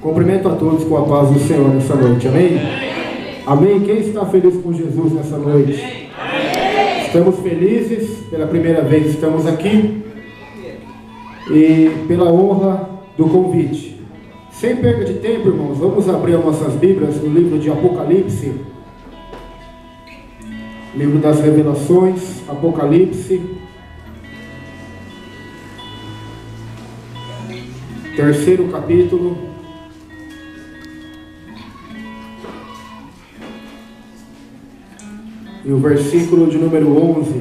Cumprimento a todos com a paz do Senhor nessa noite, amém? Amém? Quem está feliz com Jesus nessa noite? Estamos felizes, pela primeira vez estamos aqui, e pela honra do convite. Sem perda de tempo, irmãos, vamos abrir as nossas Bíblias no livro de Apocalipse, livro das Revelações, Apocalipse, terceiro capítulo. E o versículo de número 11,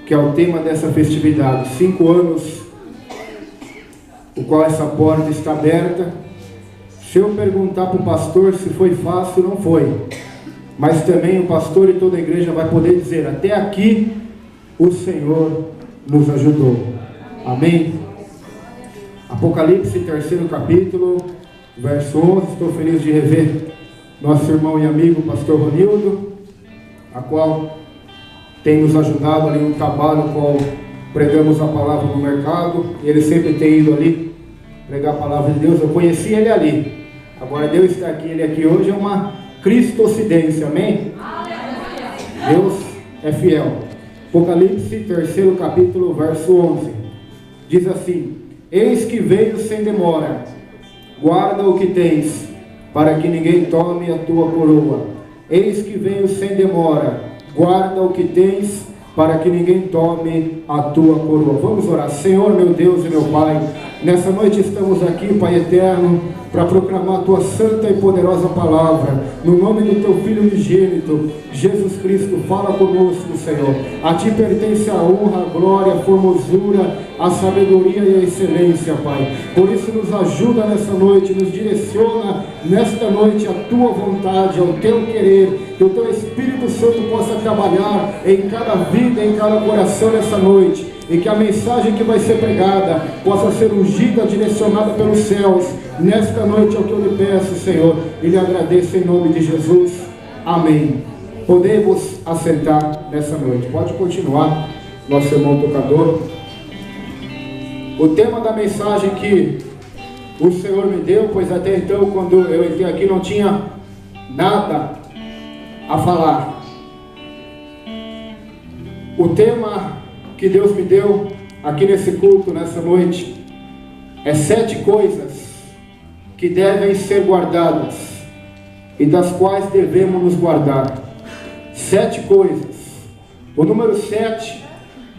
que é o tema dessa festividade, 5 anos, o qual essa porta está aberta. Se eu perguntar para o pastor se foi fácil, não foi, mas também o pastor e toda a igreja vai poder dizer, até aqui o Senhor nos ajudou, amém? Apocalipse, terceiro capítulo, verso 11, estou feliz de rever nosso irmão e amigo, pastor Ronildo, a qual tem nos ajudado ali no trabalho, no qual pregamos a palavra no mercado, e ele sempre tem ido ali pregar a palavra de Deus. Eu conheci ele ali, agora Deus está aqui, ele aqui hoje é uma cristocidência, amém? Deus é fiel. Apocalipse, terceiro capítulo, verso 11, diz assim: eis que veio sem demora, guarda o que tens, para que ninguém tome a tua coroa. Eis que venho sem demora, guarda o que tens, para que ninguém tome a tua coroa. Vamos orar. Senhor, meu Deus e meu Pai, nessa noite estamos aqui, Pai eterno, para proclamar a tua santa e poderosa palavra, no nome do teu Filho unigênito, Jesus Cristo. Fala conosco, Senhor. A ti pertence a honra, a glória, a formosura, a sabedoria e a excelência, Pai. Por isso nos ajuda nessa noite, nos direciona nesta noite a tua vontade, ao teu querer, que o teu Espírito Santo possa trabalhar em cada vida, em cada coração nessa noite, e que a mensagem que vai ser pregada possa ser ungida, direcionada pelos céus. Nesta noite é o que eu lhe peço, Senhor, e lhe agradeço em nome de Jesus, amém. Podemos assentar nessa noite. Pode continuar, nosso irmão tocador. O tema da mensagem que o Senhor me deu, pois até então, quando eu entrei aqui, não tinha nada a falar. O tema que Deus me deu aqui nesse culto, nessa noite, é 7 coisas que devem ser guardadas e das quais devemos nos guardar. 7 coisas. O número 7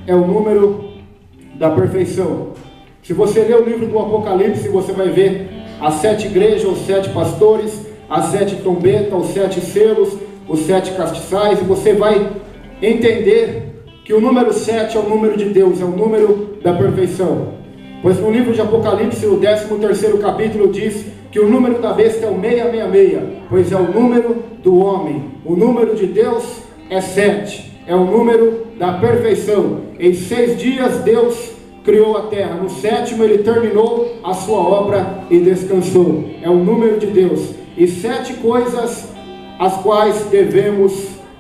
é o número da perfeição. Se você ler o livro do Apocalipse, você vai ver as 7 igrejas, os 7 pastores, as 7 trombetas, os 7 selos, os 7 castiçais, e você vai entender que o número 7 é o número de Deus, é o número da perfeição. Pois no livro de Apocalipse, o 13º capítulo diz que o número da besta é o 666, pois é o número do homem. O número de Deus é 7, é o número da perfeição. Em 6 dias Deus criou a terra, no 7º ele terminou a sua obra e descansou. É o número de Deus. E 7 coisas as quais devemos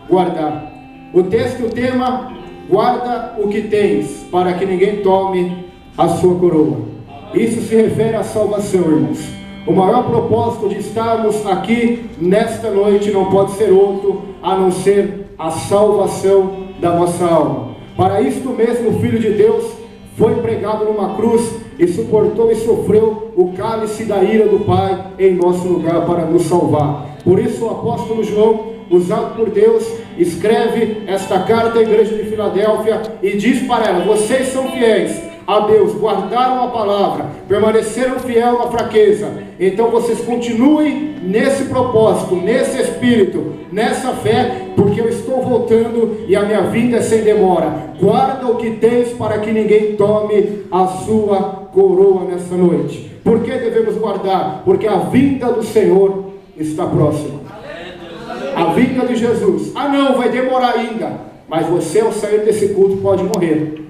guardar. O texto e o tema: guarda o que tens, para que ninguém tome a sua coroa. Isso se refere à salvação, irmãos. O maior propósito de estarmos aqui nesta noite não pode ser outro a não ser a salvação da nossa alma. Para isto mesmo o Filho de Deus foi pregado numa cruz e suportou e sofreu o cálice da ira do Pai em nosso lugar para nos salvar. Por isso o apóstolo João, usado por Deus, escreve esta carta à igreja de Filadélfia e diz para ela: vocês são fiéis a Deus, guardaram a palavra, permaneceram fiel na fraqueza, então vocês continuem nesse propósito, nesse espírito, nessa fé, porque eu estou voltando e a minha vinda é sem demora. Guarda o que tens, para que ninguém tome a sua coroa nessa noite. Por que devemos guardar? Porque a vinda do Senhor está próxima. A vinda de Jesus. Ah não, vai demorar ainda. Mas você, ao sair desse culto, pode morrer.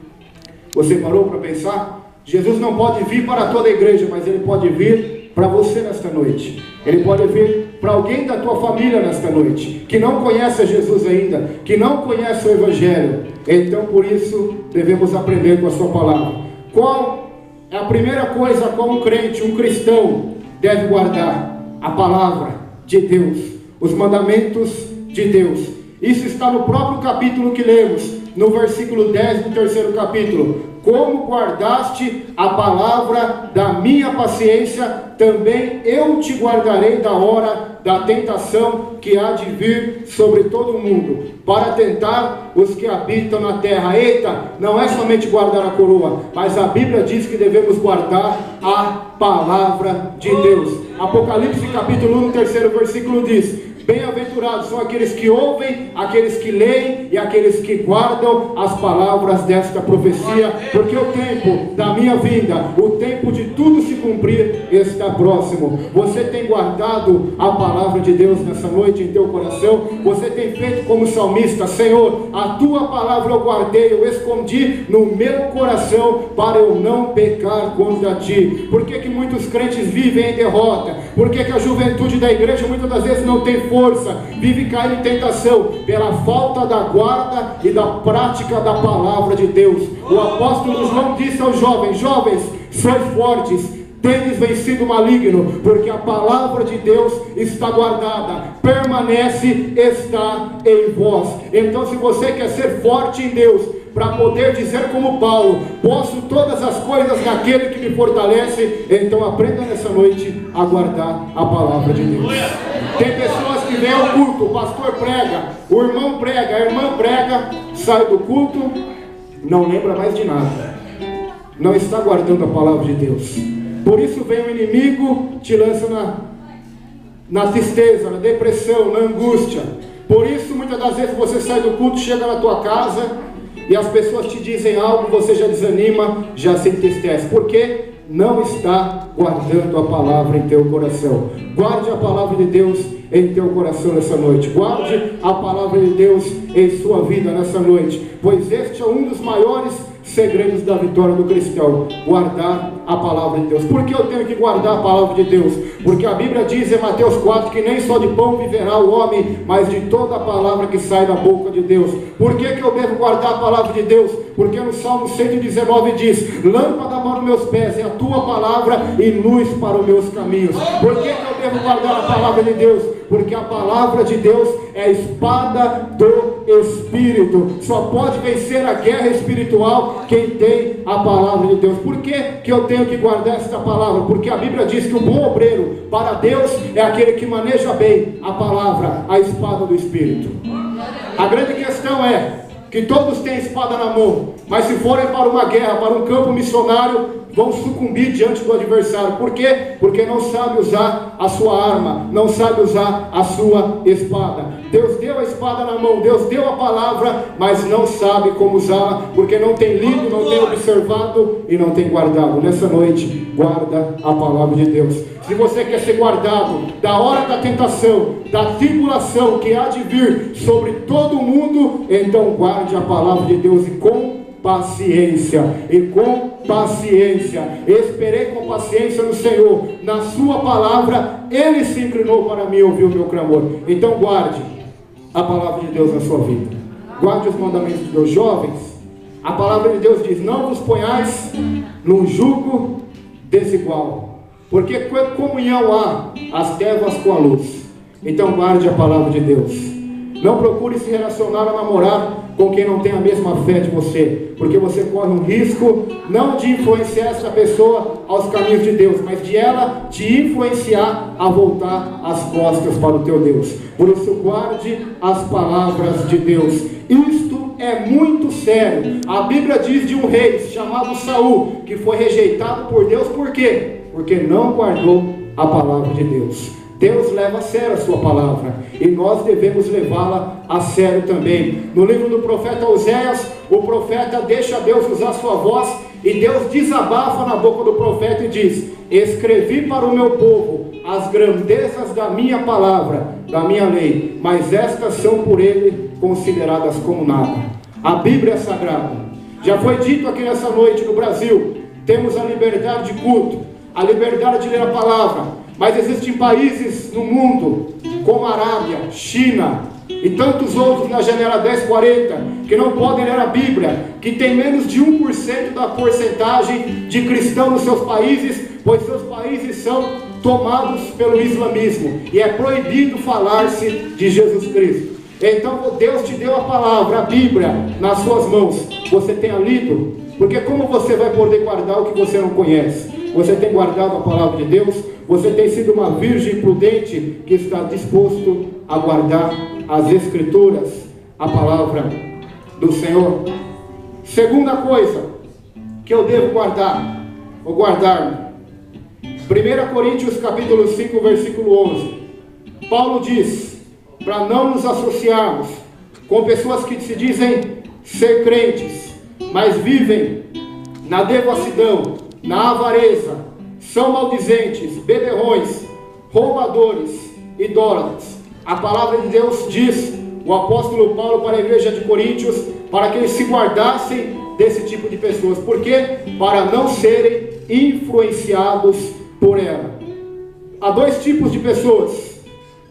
Você parou para pensar? Jesus não pode vir para toda a igreja, mas Ele pode vir para você nesta noite. Ele pode vir para alguém da tua família nesta noite, que não conhece Jesus ainda, que não conhece o Evangelho. Então por isso devemos aprender com a sua palavra. Qual é a primeira coisa a qual um crente, um cristão deve guardar a palavra de Deus, os mandamentos de Deus. Isso está no próprio capítulo que lemos, no versículo 10 do terceiro capítulo. Como guardaste a palavra da minha paciência, também eu te guardarei da hora da tentação que há de vir sobre todo o mundo, para tentar os que habitam na terra. Eita, não é somente guardar a coroa, mas a Bíblia diz que devemos guardar a palavra de Deus. Apocalipse capítulo 1, no terceiro versículo diz: bem-aventurados são aqueles que ouvem, aqueles que leem e aqueles que guardam as palavras desta profecia, porque o tempo da minha vinda, o tempo de tudo se cumprir, está próximo. Você tem guardado a palavra de Deus nessa noite em teu coração? Você tem feito como salmista: Senhor, a tua palavra eu guardei, eu escondi no meu coração para eu não pecar contra ti. Por que muitos crentes vivem em derrota? Por que a juventude da igreja muitas das vezes não tem força, vive caindo em tentação? Pela falta da guarda e da prática da palavra de Deus. O apóstolo João disse aos jovens: jovens, sois fortes, tendes vencido o maligno, porque a palavra de Deus está guardada, permanece, está em vós. Então, se você quer ser forte em Deus, para poder dizer como Paulo: posso todas as coisas naquele que me fortalece, então aprenda nessa noite a guardar a palavra de Deus. Tem pessoas que vêm ao culto, o pastor prega, o irmão prega, a irmã prega, sai do culto, não lembra mais de nada, não está guardando a palavra de Deus. Por isso vem o inimigo, te lança na tristeza, na depressão, na angústia. Por isso muitas das vezes você sai do culto, chega na tua casa e as pessoas te dizem algo, você já desanima, já se entristece. Por quê? Não está guardando a palavra em teu coração. Guarde a palavra de Deus em teu coração nessa noite. Guarde a palavra de Deus em sua vida nessa noite, pois este é um dos maiores segredos da vitória do cristão: guardar a palavra de Deus. Por que eu tenho que guardar a palavra de Deus? Porque a Bíblia diz em Mateus 4 que nem só de pão viverá o homem, mas de toda a palavra que sai da boca de Deus. Por que eu devo guardar a palavra de Deus? Porque no Salmo 119 diz: lâmpada para os meus pés é a tua palavra e luz para os meus caminhos. Por que eu devo guardar a palavra de Deus? Porque a palavra de Deus é a espada do Espírito. Só pode vencer a guerra espiritual quem tem a palavra de Deus. Por que eu tenho que guardar esta palavra? Porque a Bíblia diz que o bom obreiro para Deus é aquele que maneja bem a palavra, a espada do Espírito. A grande questão é que todos têm espada na mão, mas se forem para uma guerra, para um campo missionário, vão sucumbir diante do adversário. Por quê? Porque não sabe usar a sua arma, não sabe usar a sua espada. Deus deu a espada na mão, Deus deu a palavra, mas não sabe como usá-la, porque não tem lido, não tem observado e não tem guardado. Nessa noite, guarda a palavra de Deus. Se você quer ser guardado da hora da tentação, da tribulação que há de vir sobre todo o mundo, então guarde a palavra de Deus e com paciência, esperei com paciência no Senhor, na sua palavra Ele se inclinou para mim e ouviu o meu clamor. Então guarde a palavra de Deus na sua vida, guarde os mandamentos de Deus. Jovens, a palavra de Deus diz: não vos ponhais num jugo desigual, porque comunhão há as trevas com a luz. Então guarde a palavra de Deus. Não procure se relacionar ou namorar com quem não tem a mesma fé de você, porque você corre um risco não de influenciar essa pessoa aos caminhos de Deus, mas de ela te influenciar a voltar as costas para o teu Deus. Por isso guarde as palavras de Deus. Isto é muito sério. A Bíblia diz de um rei chamado Saul, que foi rejeitado por Deus. Por quê? Porque não guardou a palavra de Deus. Deus leva a sério a sua palavra e nós devemos levá-la a sério também. No livro do profeta Oséias, o profeta deixa Deus usar sua voz e Deus desabafa na boca do profeta e diz: escrevi para o meu povo as grandezas da minha palavra, da minha lei, mas estas são por ele consideradas como nada. A Bíblia é sagrada. Já foi dito aqui nessa noite no Brasil, temos a liberdade de culto, a liberdade de ler a palavra. Mas existem países no mundo, como a Arábia, China e tantos outros na janela 1040, que não podem ler a Bíblia, que tem menos de 1% da porcentagem de cristãos nos seus países, pois seus países são tomados pelo islamismo, e é proibido falar-se de Jesus Cristo. Então Deus te deu a palavra, a Bíblia, nas suas mãos. Você tenha lido, porque como você vai poder guardar o que você não conhece? Você tem guardado a palavra de Deus? Você tem sido uma virgem prudente que está disposto a guardar as Escrituras, a palavra do Senhor? Segunda coisa que eu devo guardar, ou guardar-me. 1 Coríntios capítulo 5, versículo 11. Paulo diz, para não nos associarmos com pessoas que se dizem ser crentes, mas vivem na devassidão, na avareza, são maldizentes, beberrões, roubadores, idólatras. A palavra de Deus diz, o apóstolo Paulo para a igreja de Coríntios, para que eles se guardassem desse tipo de pessoas. Por quê? Para não serem influenciados por ela. Há dois tipos de pessoas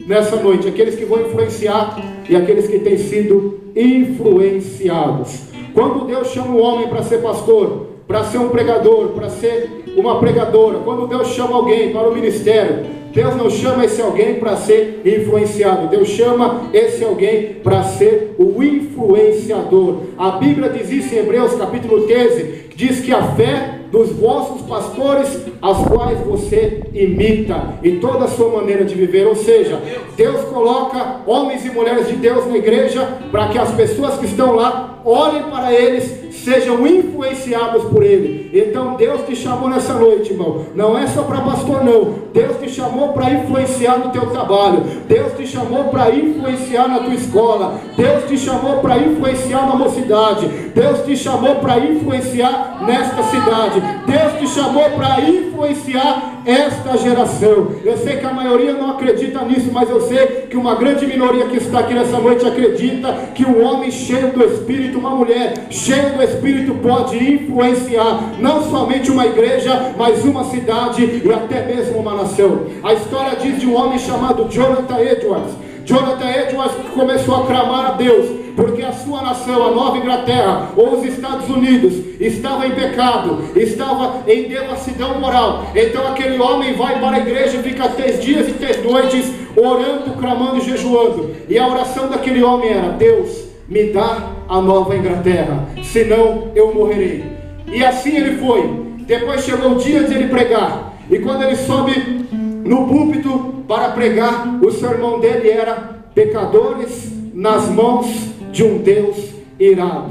nessa noite: aqueles que vão influenciar e aqueles que têm sido influenciados. Quando Deus chama um homem para ser pastor, para ser um pregador, para ser uma pregadora, quando Deus chama alguém para o ministério, Deus não chama esse alguém para ser influenciado. Deus chama esse alguém para ser o influenciador. A Bíblia diz isso em Hebreus capítulo 13, que diz que a fé dos vossos pastores, as quais você imita, e toda a sua maneira de viver. Ou seja, Deus coloca homens e mulheres de Deus na igreja, para que as pessoas que estão lá olhem para eles, sejam influenciados por ele. Então Deus te chamou nessa noite, irmão. Não é só para pastor, não. Deus te chamou para influenciar no teu trabalho. Deus te chamou para influenciar na tua escola. Deus te chamou para influenciar na mocidade. Deus te chamou para influenciar nesta cidade. Deus te chamou para influenciar esta geração. Eu sei que a maioria não acredita nisso, mas eu sei que uma grande minoria que está aqui nessa noite acredita que um homem cheio do Espírito, uma mulher cheia do Espírito pode influenciar não somente uma igreja, mas uma cidade e até mesmo uma nação. A história diz de um homem chamado Jonathan Edwards. Jonathan Edwards começou a clamar a Deus, porque a sua nação, a Nova Inglaterra, ou os Estados Unidos, estava em pecado, estava em devassidão moral. Então aquele homem vai para a igreja e fica 3 dias e 3 noites orando, clamando e jejuando. E a oração daquele homem era: Deus, me dá a Nova Inglaterra, senão eu morrerei. E assim ele foi. Depois chegou o dia de ele pregar, e quando ele sobe no púlpito para pregar, o sermão dele era: pecadores nas mãos de um Deus irado.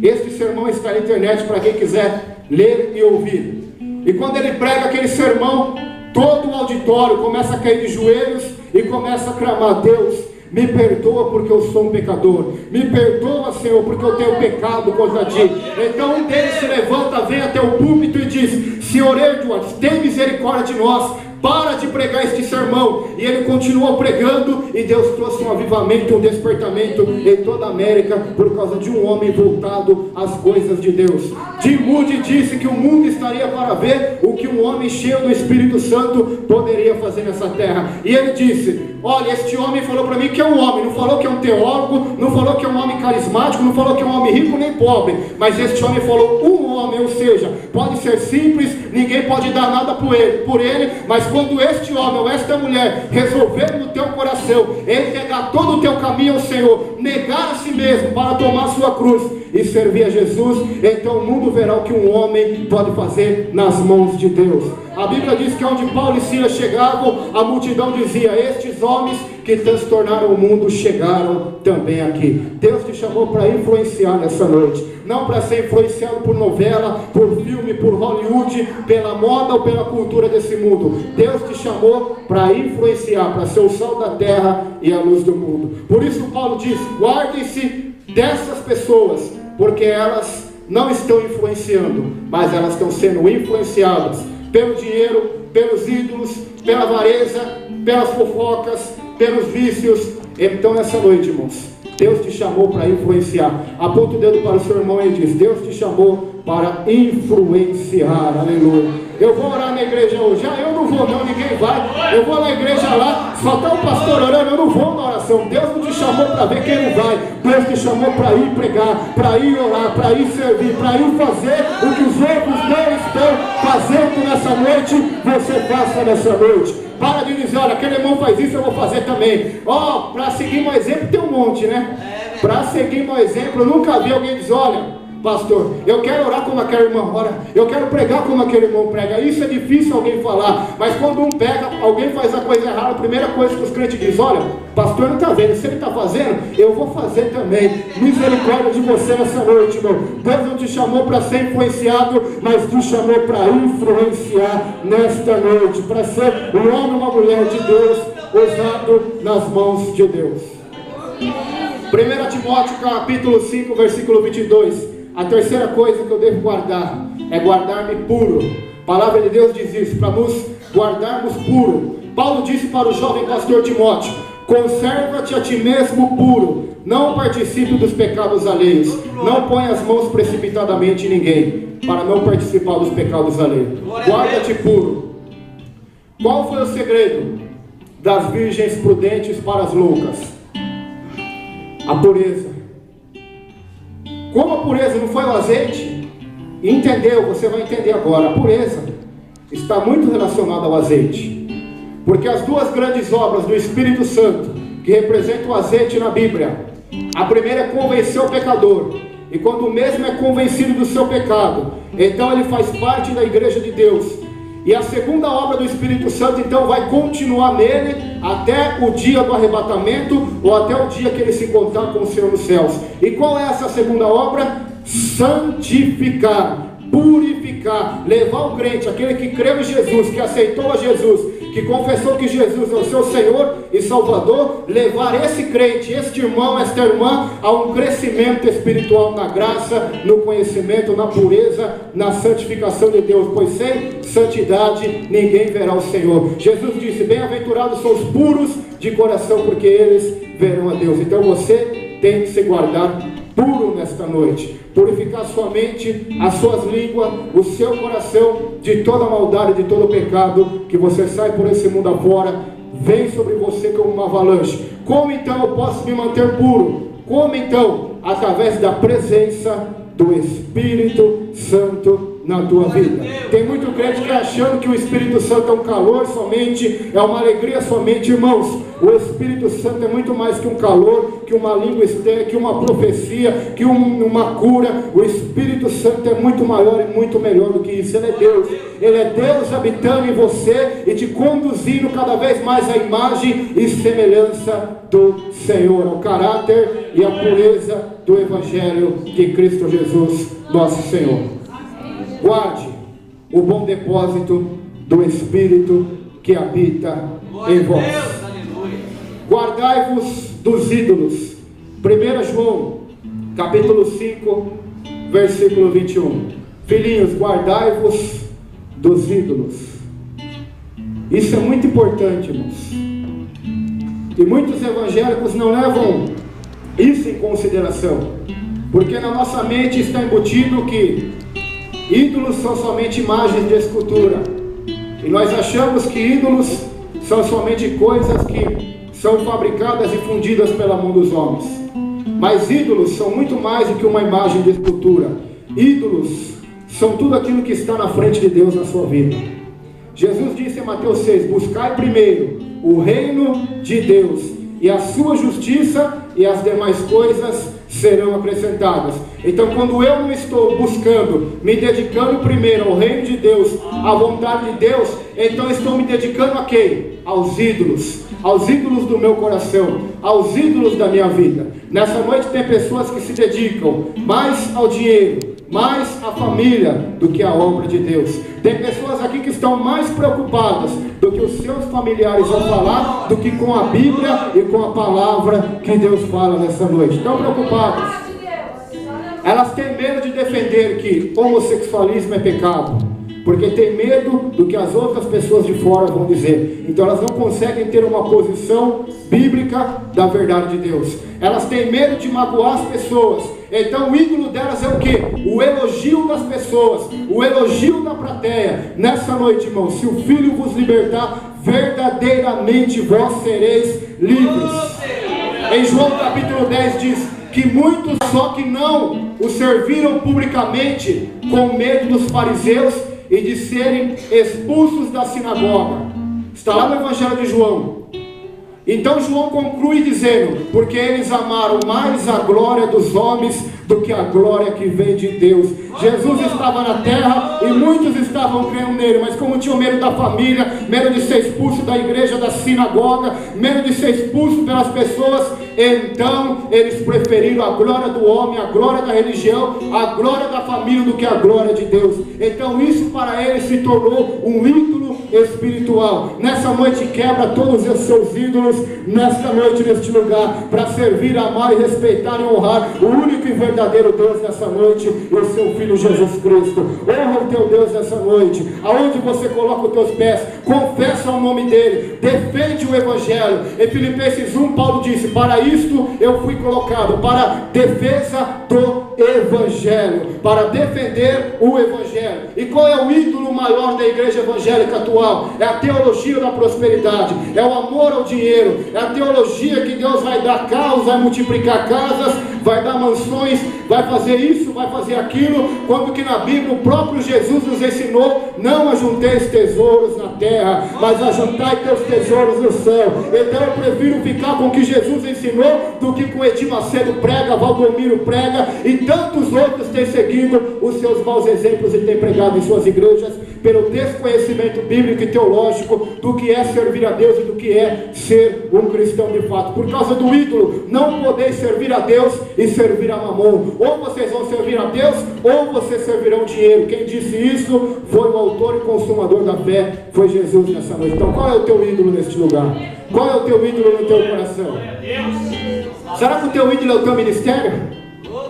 Este sermão está na internet para quem quiser ler e ouvir. E quando ele prega aquele sermão, todo o auditório começa a cair de joelhos e começa a clamar: Deus, me perdoa porque eu sou um pecador. Me perdoa, Senhor, porque eu tenho pecado contra ti. Então um deles se levanta, vem até o púlpito e diz: Senhor Edwards, tem misericórdia de nós, para de pregar este sermão. E ele continuou pregando, e Deus trouxe um avivamento, um despertamento em toda a América, por causa de um homem voltado às coisas de Deus. Jim Moody disse que o mundo estaria para ver o que um homem cheio do Espírito Santo poderia fazer nessa terra. E ele disse: olha, este homem falou para mim que é um homem, não falou que é um teólogo, não falou que é um homem carismático, não falou que é um homem rico nem pobre, mas este homem falou um homem. Ou seja, pode ser simples, ninguém pode dar nada por ele, mas quando este homem ou esta mulher resolver no teu coração entregar todo o teu caminho ao Senhor, negar a si mesmo para tomar a sua cruz e servir a Jesus, então o mundo verá o que um homem pode fazer nas mãos de Deus. A Bíblia diz que onde Paulo e Silas chegavam, a multidão dizia: estes homens que transtornaram o mundo chegaram também aqui. Deus te chamou para influenciar nessa noite, não para ser influenciado por novela, por filme, por Hollywood, pela moda ou pela cultura desse mundo. Deus te chamou para influenciar, para ser o sal da terra e a luz do mundo. Por isso Paulo diz: guardem-se dessas pessoas, porque elas não estão influenciando, mas elas estão sendo influenciadas pelo dinheiro, pelos ídolos, pela avareza, pelas fofocas, pelos vícios. Então nessa noite, irmãos, Deus te chamou para influenciar. Aponta o dedo para o seu irmão e diz: Deus te chamou para influenciar. Aleluia. Eu vou orar na igreja hoje. Eu não vou não, ninguém vai. Eu vou na igreja lá, só está o pastor orando, eu não vou na oração. Deus não te chamou chamou para ver quem não vai. Deus te chamou para ir pregar, para ir orar, para ir servir, para ir fazer o que os outros não estão fazendo nessa noite. Você faça nessa noite. Para de dizer, olha, aquele irmão faz isso, eu vou fazer também. Ó, para seguir meu exemplo tem um monte, né? Para seguir meu exemplo, eu nunca vi alguém dizer, olha, pastor, eu quero orar como aquela irmã ora, eu quero pregar como aquele irmão prega. Isso é difícil alguém falar, mas quando um pega, alguém faz a coisa errada, a primeira coisa que os crentes dizem, olha, pastor não está vendo, se ele está fazendo, eu vou fazer também. Misericórdia de você nessa noite, irmão. Deus não te chamou para ser influenciado, mas te chamou para influenciar nesta noite, para ser um homem ou uma mulher de Deus, usado nas mãos de Deus. 1 Timóteo capítulo 5, versículo 22. A terceira coisa que eu devo guardar é guardar-me puro. A palavra de Deus diz isso, para nos guardarmos puro. Paulo disse para o jovem pastor Timóteo, conserva-te a ti mesmo puro, não participe dos pecados alheios, não ponha as mãos precipitadamente em ninguém, para não participar dos pecados alheios. Guarda-te puro. Qual foi o segredo das virgens prudentes para as loucas? A pureza. Como a pureza não foi o azeite, entendeu? Você vai entender agora. A pureza está muito relacionada ao azeite, porque as duas grandes obras do Espírito Santo, que representam o azeite na Bíblia, a primeira é convencer o pecador, e quando o mesmo é convencido do seu pecado, então ele faz parte da igreja de Deus. E a segunda obra do Espírito Santo então vai continuar nele até o dia do arrebatamento, ou até o dia que ele se encontrar com o Senhor nos céus. E qual é essa segunda obra? Santificar, purificar, levar o crente, aquele que creu em Jesus, que aceitou a Jesus, que confessou que Jesus é o seu Senhor e Salvador, levar esse crente, este irmão, esta irmã a um crescimento espiritual na graça, no conhecimento, na pureza, na santificação de Deus, pois sem santidade ninguém verá o Senhor. Jesus disse, bem-aventurados são os puros de coração, porque eles verão a Deus. Então você tem que se guardar puro nesta noite, purificar sua mente, as suas línguas, o seu coração de toda maldade, de todo pecado, que você sai por esse mundo afora, vem sobre você como uma avalanche. Como então eu posso me manter puro? Como então? Através da presença do Espírito Santo na tua vida. Tem muito crente que achando que o Espírito Santo é um calor somente, é uma alegria somente. Irmãos, o Espírito Santo é muito mais que um calor, que uma língua estéril, que uma profecia, que uma cura. O Espírito Santo é muito maior e muito melhor do que isso. Ele é Deus. Ele é Deus habitando em você e te conduzindo cada vez mais à imagem e semelhança do Senhor, ao caráter e à pureza do Evangelho de Cristo Jesus, nosso Senhor. Guarde o bom depósito do Espírito que habita em vós. Guardai-vos dos ídolos. 1 João, capítulo 5, versículo 21. Filhinhos, guardai-vos dos ídolos. Isso é muito importante, irmãos. E muitos evangélicos não levam isso em consideração, porque na nossa mente está embutido que ídolos são somente imagens de escultura, e nós achamos que ídolos são somente coisas que são fabricadas e fundidas pela mão dos homens. Mas ídolos são muito mais do que uma imagem de escultura. Ídolos são tudo aquilo que está na frente de Deus na sua vida. Jesus disse em Mateus 6, buscai primeiro o reino de Deus e a sua justiça, e as demais coisas serão acrescentadas. Então, quando eu não estou buscando, me dedicando primeiro ao reino de Deus, à vontade de Deus, então estou me dedicando a quem? Aos ídolos do meu coração, aos ídolos da minha vida. Nessa noite tem pessoas que se dedicam mais ao dinheiro, mais à família do que à obra de Deus. Tem pessoas aqui que estão mais preocupadas do que os seus familiares vão falar, do que com a Bíblia e com a palavra que Deus fala nessa noite. Estão preocupadas. Elas têm medo de defender que homossexualismo é pecado, porque tem medo do que as outras pessoas de fora vão dizer. Então elas não conseguem ter uma posição bíblica da verdade de Deus. Elas têm medo de magoar as pessoas. Então o ídolo delas é o quê? O elogio das pessoas, o elogio da plateia. Nessa noite, irmão, se o Filho vos libertar, verdadeiramente vós sereis livres. Em João capítulo 10 diz que muitos só que não o serviram publicamente com medo dos fariseus e de serem expulsos da sinagoga. Está lá no Evangelho de João. Então João conclui dizendo: porque eles amaram mais a glória dos homens do que a glória que vem de Deus. Jesus estava na terra e muitos estavam crendo nele, mas como tinham medo da família, medo de ser expulso da igreja, da sinagoga, medo de ser expulso pelas pessoas, então eles preferiram a glória do homem, a glória da religião, a glória da família do que a glória de Deus. Então isso para eles se tornou um ídolo espiritual. Nessa noite quebra todos os seus ídolos, nesta noite, neste lugar, para servir, amar e respeitar e honrar o único e verdadeiro Deus nessa noite, o seu Filho Jesus Cristo. Honra o teu Deus nessa noite, aonde você coloca os teus pés, confessa o nome dele, defende o Evangelho. Em Filipenses 1, Paulo disse: para isto eu fui colocado, para defesa do Evangelho, para defender o Evangelho. E qual é o ídolo maior da igreja evangélica atual? É a teologia da prosperidade, é o amor ao dinheiro, é a teologia que Deus vai dar casas, vai multiplicar casas, vai dar mansões, vai fazer isso, vai fazer aquilo, quando que na Bíblia o próprio Jesus nos ensinou: não ajunteis tesouros na terra, mas ajuntai teus tesouros no céu. Então eu prefiro ficar com o que Jesus ensinou do que com Edir Macedo prega, Valdomiro prega e tantos outros têm seguido os seus maus exemplos e têm pregado em suas igrejas pelo desconhecimento bíblico e teológico do que é servir a Deus e do que é ser um cristão de fato. Por causa do ídolo, não podeis servir a Deus e servir a Mamon. Ou vocês vão servir a Deus, ou vocês servirão dinheiro. Quem disse isso foi o autor e consumador da fé, foi Jesus nessa noite. Então qual é o teu ídolo neste lugar? Qual é o teu ídolo no teu coração? Será que o teu ídolo é o teu ministério?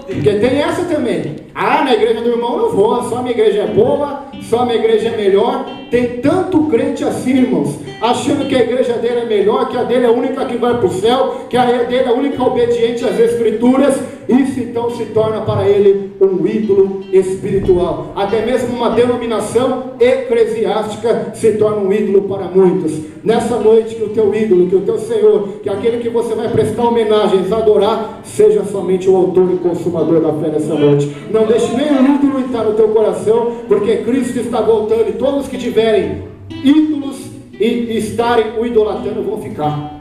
Porque tem essa também. Ah, na igreja do irmão eu vou, só a minha igreja é boa, só a minha igreja é melhor. Tem tanto crente assim, irmãos, achando que a igreja dele é melhor, que a dele é a única que vai para o céu, que a dele é a única obediente às escrituras. Isso então se torna para ele um ídolo espiritual. Até mesmo uma denominação eclesiástica se torna um ídolo para muitos. Nessa noite, que o teu ídolo, que o teu Senhor, que aquele que você vai prestar homenagens, adorar, seja somente o autor e consumador da fé nessa noite. Não deixe nenhum ídolo entrar no teu coração, porque Cristo está voltando e todos que tiverem ídolos e estarem o idolatrando vão ficar.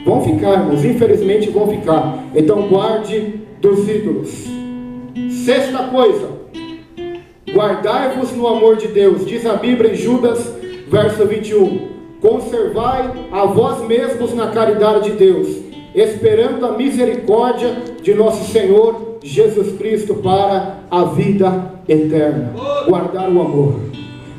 Vão ficar, irmãos, infelizmente vão ficar. Então guarde dos ídolos. Sexta coisa: guardai-vos no amor de Deus. Diz a Bíblia em Judas, verso 21. Conservai a vós mesmos na caridade de Deus, esperando a misericórdia de nosso Senhor Jesus Cristo para a vida eterna. Guardar o amor.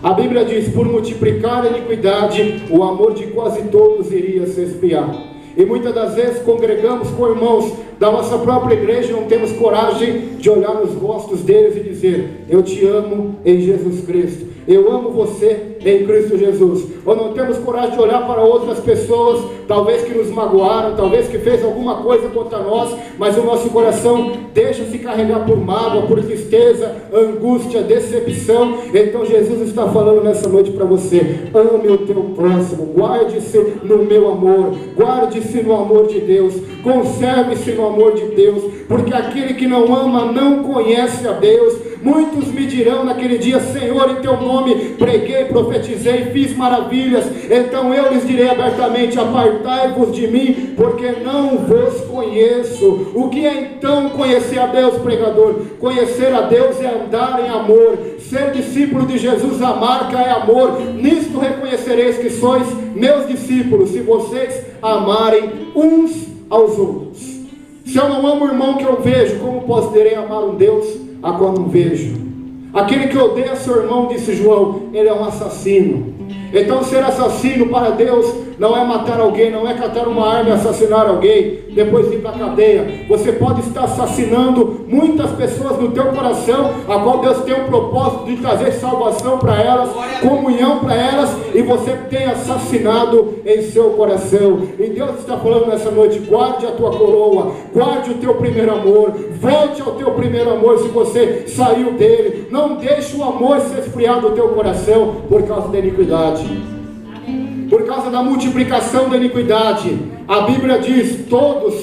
A Bíblia diz: por multiplicar a iniquidade, o amor de quase todos iria se esfriar. E muitas das vezes congregamos com irmãos da nossa própria igreja e não temos coragem de olhar nos rostos deles e dizer: eu te amo em Jesus Cristo, eu amo você em Cristo Jesus. Ou não temos coragem de olhar para outras pessoas, talvez que nos magoaram, talvez que fez alguma coisa contra nós, mas o nosso coração deixa se carregar por mágoa, por tristeza, angústia, decepção. Então Jesus está falando nessa noite para você: ame o teu próximo, guarde-se no meu amor, guarde-se no amor de Deus, conserve-se no amor de Deus, porque aquele que não ama não conhece a Deus. Muitos me dirão naquele dia: Senhor, em teu nome preguei, profetizei, fiz maravilhas. Então eu lhes direi abertamente: apartai-vos de mim, porque não vos conheço. O que é então conhecer a Deus, pregador? Conhecer a Deus é andar em amor. Ser discípulo de Jesus, a marca é amor. Nisto reconhecereis que sois meus discípulos, se vocês amarem uns aos outros. Se eu não amo o irmão que eu vejo, como poderei amar um Deus a qual não vejo? Aquele que odeia seu irmão, disse João, ele é um assassino. Então ser assassino para Deus não é matar alguém, não é catar uma arma e assassinar alguém, depois ir para a cadeia. Você pode estar assassinando muitas pessoas no teu coração, a qual Deus tem um propósito de trazer salvação para elas, comunhão para elas, e você tem assassinado em seu coração. E Deus está falando nessa noite: guarde a tua coroa, guarde o teu primeiro amor, volte ao teu primeiro amor se você saiu dele. Não deixe o amor se esfriar do teu coração por causa da iniquidade, por causa da multiplicação da iniquidade. A Bíblia diz: todos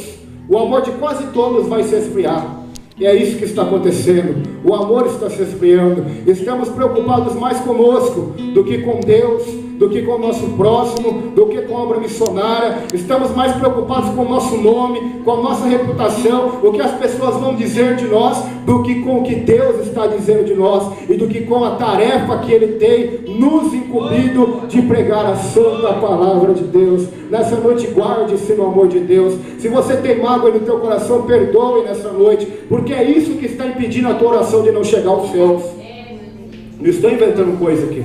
o amor de quase todos vai se esfriar. E é isso que está acontecendo. O amor está se esfriando. Estamos preocupados mais conosco do que com Deus, do que com o nosso próximo, do que com a obra missionária. Estamos mais preocupados com o nosso nome, com a nossa reputação, o que as pessoas vão dizer de nós, do que com o que Deus está dizendo de nós, e do que com a tarefa que Ele tem nos incumbido de pregar a santa palavra de Deus. Nessa noite, guarde-se no amor de Deus. Se você tem mágoa no teu coração, perdoe nessa noite, porque é isso que está impedindo a tua oração de não chegar aos céus. Não estou inventando coisa aqui.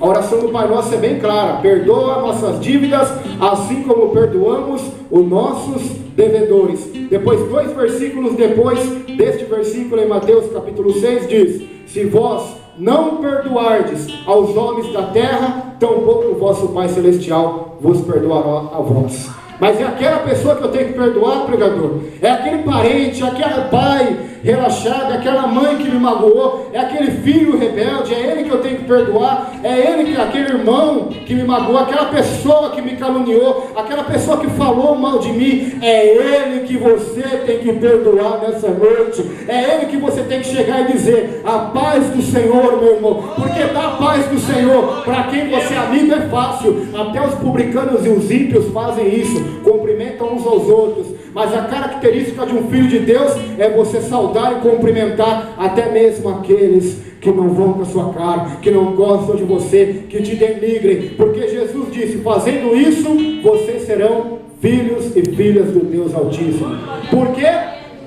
A oração do Pai Nosso é bem clara: perdoa nossas dívidas, assim como perdoamos os nossos devedores. Depois, 2 versículos depois deste versículo, em Mateus capítulo 6, diz: se vós não perdoardes aos homens da terra, tampouco o vosso Pai Celestial vos perdoará a vós. Mas é aquela pessoa que eu tenho que perdoar, pregador. É aquele parente, aquele pai relaxado, aquela mãe que me magoou, é aquele filho rebelde, é ele que eu tenho que perdoar, é ele que, aquele irmão que me magoou, aquela pessoa que me caluniou, aquela pessoa que falou mal de mim, é ele que você tem que perdoar nessa noite. É ele que você tem que chegar e dizer: a paz do Senhor, meu irmão, porque dar a paz do Senhor para quem você é amigo é fácil. Até os publicanos e os ímpios fazem isso, cumprimentam uns aos outros. Mas a característica de um filho de Deus é você saudar e cumprimentar até mesmo aqueles que não vão com a sua cara, que não gostam de você, que te denigrem, porque Jesus disse: fazendo isso, vocês serão filhos e filhas do Deus Altíssimo. Por quê?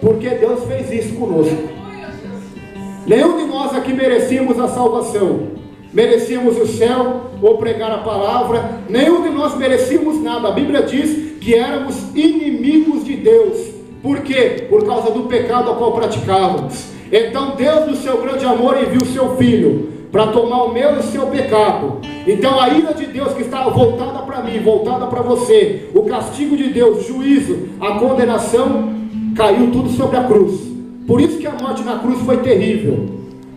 Porque Deus fez isso conosco. Nenhum de nós aqui merecíamos a salvação, merecíamos o céu ou pregar a palavra. Nenhum de nós merecíamos nada. A Bíblia diz que éramos inimigos de Deus. Por quê? Por causa do pecado ao qual praticávamos. Então Deus, no seu grande amor, enviou o seu Filho para tomar o meu e o seu pecado. Então a ira de Deus que estava voltada para mim, voltada para você, o castigo de Deus, o juízo, a condenação, caiu tudo sobre a cruz. Por isso que a morte na cruz foi terrível.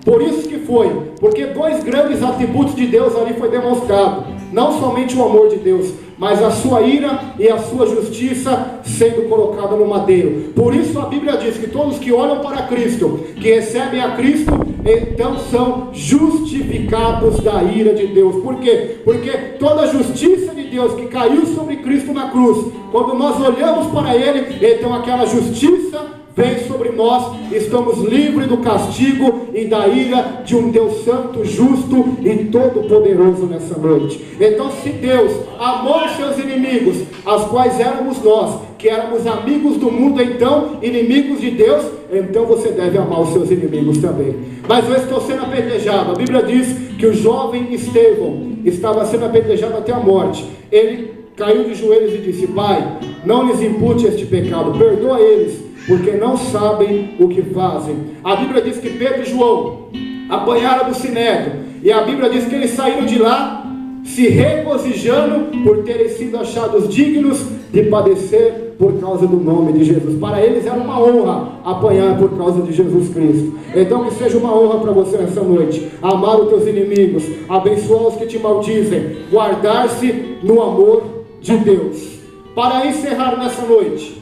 Por isso que foi, porque 2 grandes atributos de Deus ali foi demonstrado: não somente o amor de Deus, mas a sua ira e a sua justiça sendo colocada no madeiro. Por isso a Bíblia diz que todos que olham para Cristo, que recebem a Cristo, então são justificados da ira de Deus. Por quê? Porque toda a justiça de Deus que caiu sobre Cristo na cruz, quando nós olhamos para Ele, então aquela justiça vem sobre nós, estamos livres do castigo e da ira de um Deus santo, justo e todo poderoso nessa noite. Então, se Deus amou os seus inimigos, as quais éramos nós, que éramos amigos do mundo, então inimigos de Deus, então você deve amar os seus inimigos também. Mas eu estou sendo apedrejado. A Bíblia diz que o jovem Estevão estava sendo apedrejado até a morte. Ele caiu de joelhos e disse: Pai, não lhes impute este pecado, perdoa eles, porque não sabem o que fazem. A Bíblia diz que Pedro e João apanharam do sinédrio, e a Bíblia diz que eles saíram de lá se regozijando por terem sido achados dignos de padecer por causa do nome de Jesus. Para eles era uma honra apanhar por causa de Jesus Cristo. Então que seja uma honra para você nessa noite amar os teus inimigos, abençoar os que te maldizem, guardar-se no amor de Deus. Para encerrar nessa noite,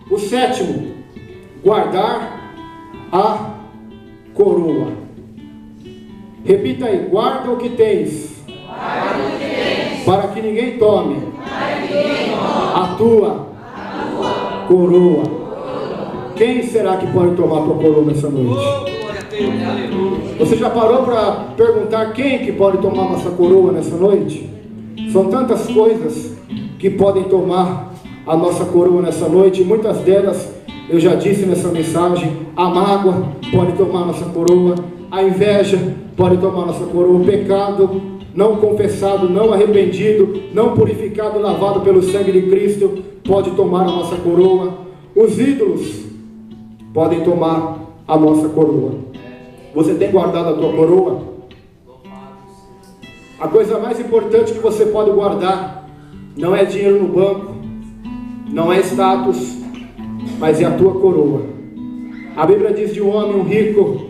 o 7º, guardar a coroa. Repita aí: guarda o que tens, para que ninguém tome a tua coroa. Quem será que pode tomar a tua coroa nessa noite? Você já parou para perguntar quem que pode tomar a nossa coroa nessa noite? São tantas coisas que podem tomar a nossa coroa nessa noite, e muitas delas eu já disse nessa mensagem. A mágoa pode tomar a nossa coroa, a inveja pode tomar a nossa coroa, o pecado não confessado, não arrependido, não purificado, lavado pelo sangue de Cristo, pode tomar a nossa coroa. Os ídolos podem tomar a nossa coroa. Você tem guardado a tua coroa? A coisa mais importante que você pode guardar não é dinheiro no banco, não é status, mas é a tua coroa. A Bíblia diz de um homem, um rico,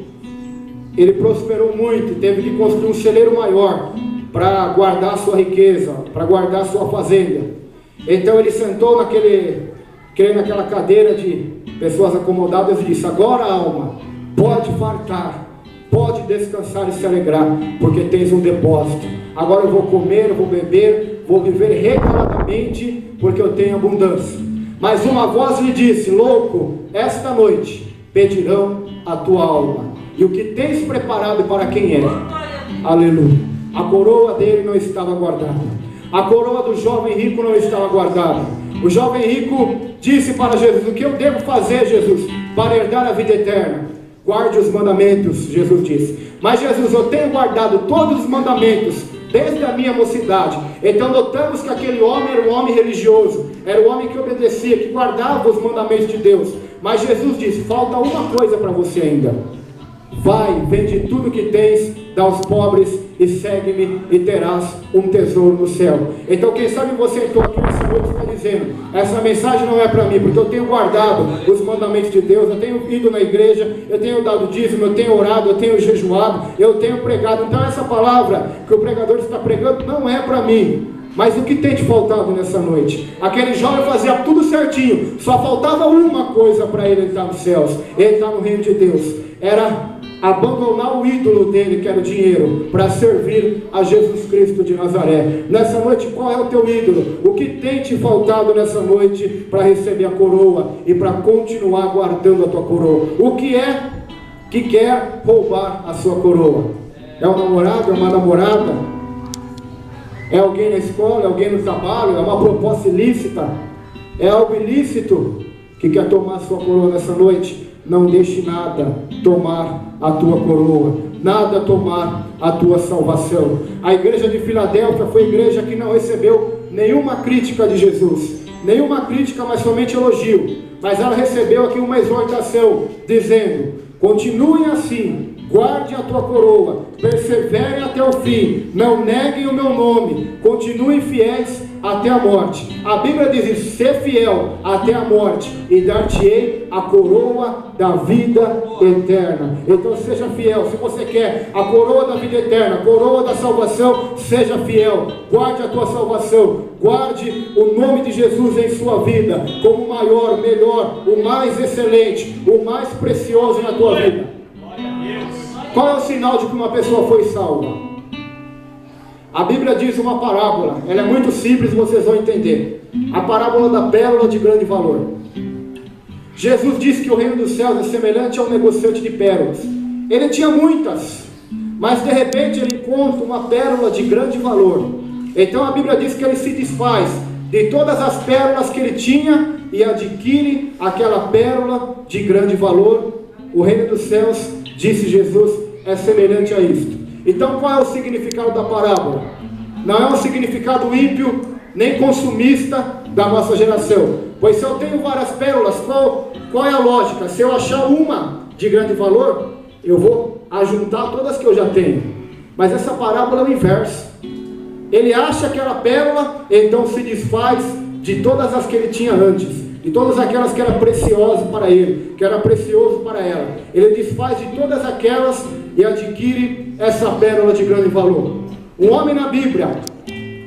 ele prosperou muito, teve que construir um celeiro maior para guardar a sua riqueza, para guardar a sua fazenda. Então ele sentou naquele creio naquela cadeira de pessoas acomodadas e disse: agora, alma, pode fartar, pode descansar e se alegrar, porque tens um depósito. Agora eu vou comer, eu vou beber, vou viver regaladamente, porque eu tenho abundância. Mas uma voz lhe disse: louco, esta noite pedirão a tua alma, e o que tens preparado para quem é? Aleluia. A coroa dele não estava guardada, a coroa do jovem rico não estava guardada. O jovem rico disse para Jesus: o que eu devo fazer, Jesus, para herdar a vida eterna? Guarde os mandamentos, Jesus disse. Mas Jesus: eu tenho guardado todos os mandamentos desde a minha mocidade. Então notamos que aquele homem era um homem religioso, era um homem que obedecia, que guardava os mandamentos de Deus. Mas Jesus disse: falta uma coisa para você ainda. Vai, vende tudo que tens, dá aos pobres e segue-me, e terás um tesouro no céu. Então quem sabe você entrou aqui nessa noite e está dizendo: essa mensagem não é para mim, porque eu tenho guardado os mandamentos de Deus, eu tenho ido na igreja, eu tenho dado dízimo, eu tenho orado, eu tenho jejuado, eu tenho pregado. Então essa palavra que o pregador está pregando não é para mim. Mas o que tem te faltado nessa noite? Aquele jovem fazia tudo certinho, só faltava uma coisa para ele entrar nos céus, ele está no reino de Deus. Era abandonar o ídolo dele, que era o dinheiro, para servir a Jesus Cristo de Nazaré. Nessa noite, qual é o teu ídolo? O que tem te faltado nessa noite para receber a coroa e para continuar guardando a tua coroa? O que é que quer roubar a sua coroa? É um namorado? É uma namorada? É alguém na escola? É alguém no trabalho? É uma proposta ilícita? É algo ilícito que quer tomar a sua coroa nessa noite? Não deixe nada tomar a tua coroa, nada tomar a tua salvação. A igreja de Filadélfia foi a igreja que não recebeu nenhuma crítica de Jesus, nenhuma crítica, mas somente elogio. Mas ela recebeu aqui uma exortação, dizendo: continuem assim, guarde a tua coroa, perseverem até o fim, não neguem o meu nome, continuem fiéis até a morte. A Bíblia diz: ser fiel até a morte, e dar-te-ei a coroa da vida eterna. Então seja fiel. Se você quer a coroa da vida eterna, a coroa da salvação, seja fiel, guarde a tua salvação, guarde o nome de Jesus em sua vida como o maior, o melhor, o mais excelente, o mais precioso na tua vida. Qual é o sinal de que uma pessoa foi salva? A Bíblia diz uma parábola, ela é muito simples, vocês vão entender. A parábola da pérola de grande valor. Jesus disse que o reino dos céus é semelhante a um negociante de pérolas. Ele tinha muitas, mas de repente ele encontra uma pérola de grande valor. Então a Bíblia diz que ele se desfaz de todas as pérolas que ele tinha e adquire aquela pérola de grande valor. O reino dos céus, disse Jesus, é semelhante a isto. Então qual é o significado da parábola? Não é um significado ímpio, nem consumista da nossa geração. Pois se eu tenho várias pérolas, qual é a lógica? Se eu achar uma de grande valor, eu vou ajuntar todas que eu já tenho. Mas essa parábola é o inverso. Ele acha aquela pérola, então se desfaz de todas as que ele tinha antes, de todas aquelas que eram preciosas para ele, que era precioso para ela. Ele desfaz de todas aquelas e adquire essa pérola de grande valor. Um homem na Bíblia,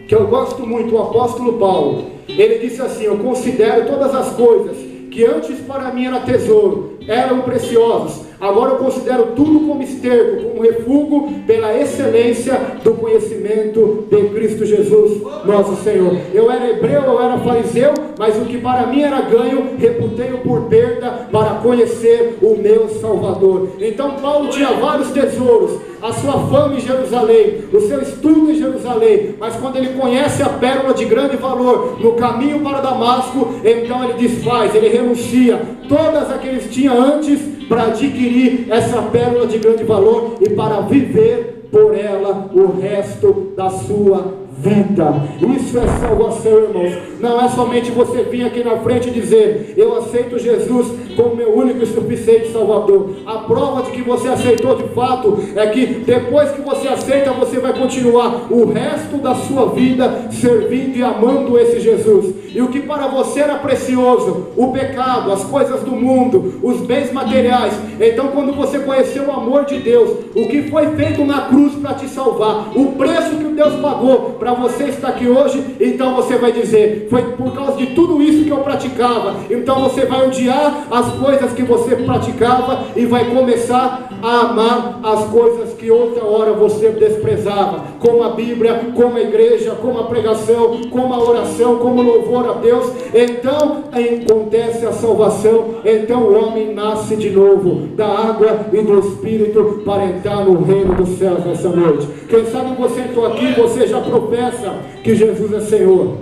que eu gosto muito, o apóstolo Paulo, ele disse assim: eu considero todas as coisas que antes para mim era tesouro, eram preciosos, agora eu considero tudo como esterco, como refúgio pela excelência do conhecimento de Cristo Jesus, nosso Senhor. Eu era hebreu, eu era fariseu, mas o que para mim era ganho, reputei-o por perda para conhecer o meu Salvador. Então Paulo tinha vários tesouros, a sua fama em Jerusalém, o seu estudo em Jerusalém, mas quando ele conhece a pérola de grande valor no caminho para Damasco, então ele desfaz, ele renuncia todas aqueles que tinha antes para adquirir essa pérola de grande valor e para viver por ela o resto da sua vida. Isso é salvação, irmãos. Não é somente você vir aqui na frente e dizer: eu aceito Jesus como meu único e suficiente Salvador. A prova de que você aceitou de fato é que depois que você aceita, você vai continuar o resto da sua vida servindo e amando esse Jesus. E o que para você era precioso, o pecado, as coisas do mundo, os bens materiais, então quando você conheceu o amor de Deus, o que foi feito na cruz para te salvar, o preço que Deus pagou para para você estar aqui hoje, então você vai dizer: foi por causa de tudo isso que eu praticava. Então você vai odiar as coisas que você praticava e vai começar a amar as coisas que outra hora você desprezava, como a Bíblia, como a igreja, como a pregação, como a oração, como o louvor a Deus. Então acontece a salvação, então o homem nasce de novo, da água e do Espírito, para entrar no reino dos céus nessa noite. Quem sabe você entrou aqui, você já professa que Jesus é Senhor,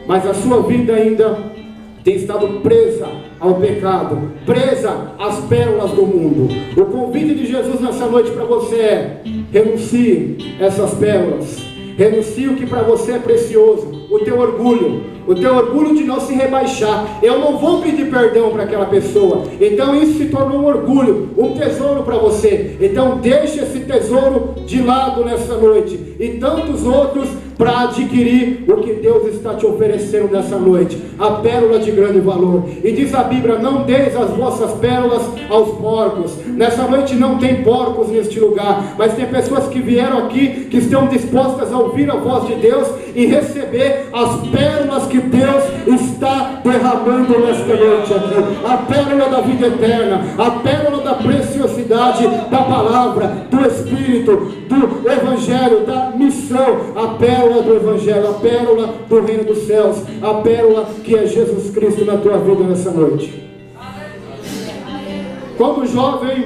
mas a sua vida ainda tem estado presa ao pecado, presa às pérolas do mundo. O convite de Jesus nessa noite para você é: renuncie essas pérolas, renuncie o que para você é precioso, o teu orgulho de não se rebaixar. Eu não vou pedir perdão para aquela pessoa, então isso se tornou um orgulho, um tesouro para você. Então deixe esse tesouro de lado nessa noite, e tantos outros, para adquirir o que Deus está te oferecendo nessa noite, a pérola de grande valor. E diz a Bíblia: não deis as vossas pérolas aos porcos. Nessa noite não tem porcos neste lugar, mas tem pessoas que vieram aqui, que estão dispostas a ouvir a voz de Deus e receber as pérolas que Deus está derramando nesta noite aqui. A pérola da vida eterna, a pérola da preciosidade da palavra, do Espírito, do Evangelho, da missão, a pérola do Evangelho, a pérola do reino dos céus, a pérola que é Jesus Cristo na tua vida nessa noite. Quando um jovem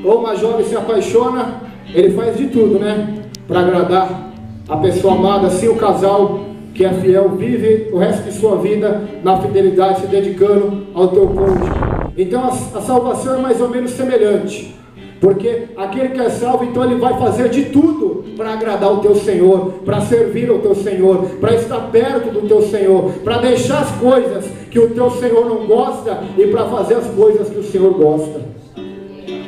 ou uma jovem se apaixona, ele faz de tudo, né, para agradar a pessoa amada. Assim o casal que é fiel vive o resto de sua vida na fidelidade, se dedicando ao teu cônjuge. Então a salvação é mais ou menos semelhante, porque aquele que é salvo, então ele vai fazer de tudo para agradar o teu Senhor, para servir ao teu Senhor, para estar perto do teu Senhor, para deixar as coisas que o teu Senhor não gosta e para fazer as coisas que o Senhor gosta.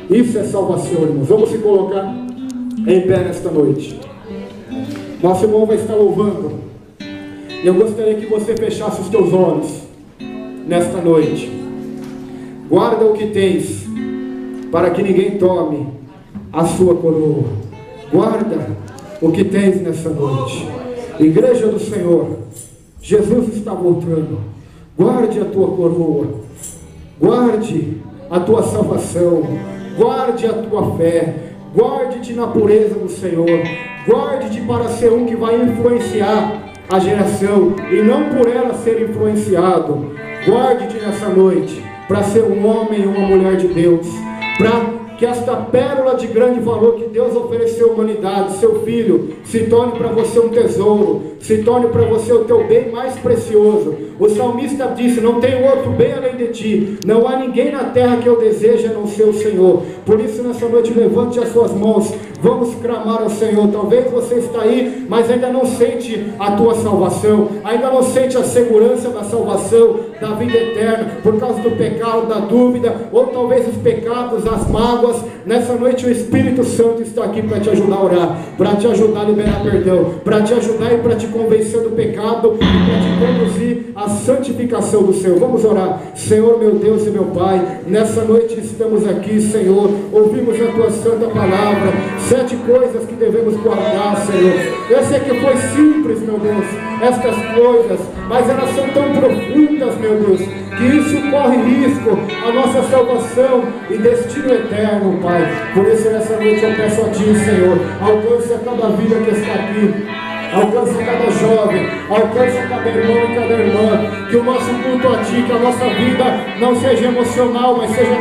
Isso é salvação, irmãos. Vamos se colocar em pé nesta noite. Nosso irmão vai estar louvando, e eu gostaria que você fechasse os teus olhos nesta noite. Guarda o que tens, para que ninguém tome a sua coroa. Guarda o que tens nessa noite. Igreja do Senhor, Jesus está voltando. Guarde a tua coroa, guarde a tua salvação, guarde a tua fé, guarde-te na pureza do Senhor, guarde-te para ser um que vai influenciar a geração e não por ela ser influenciado. Guarde-te nessa noite para ser um homem e uma mulher de Deus, para que esta pérola de grande valor que Deus ofereceu à humanidade, seu Filho, se torne para você um tesouro, se torne para você o teu bem mais precioso. O salmista disse: não tem outro bem além de ti, não há ninguém na terra que eu deseje a não ser o Senhor. Por isso nessa noite levante as suas mãos, vamos clamar ao Senhor. Talvez você está aí, mas ainda não sente a tua salvação, ainda não sente a segurança da salvação, da vida eterna, por causa do pecado, da dúvida, ou talvez os pecados, as mágoas. Nessa noite o Espírito Santo está aqui para te ajudar a orar, para te ajudar a liberar perdão, para te ajudar e para te convencer do pecado e para te conduzir à santificação do Senhor. Vamos orar. Senhor, meu Deus e meu Pai, nessa noite estamos aqui, Senhor, ouvimos a tua santa palavra, 7 coisas que devemos guardar, Senhor. Eu sei que foi simples, meu Deus, estas coisas, mas elas são tão profundas, meu Deus, que isso corre risco a nossa salvação e destino eterno, Pai. Por isso nessa noite eu peço a Ti, Senhor, alcance a cada vida que está aqui, alcance cada jovem, alcance cada irmão e cada irmã, que o nosso culto a Ti, que a nossa vida não seja emocional, mas seja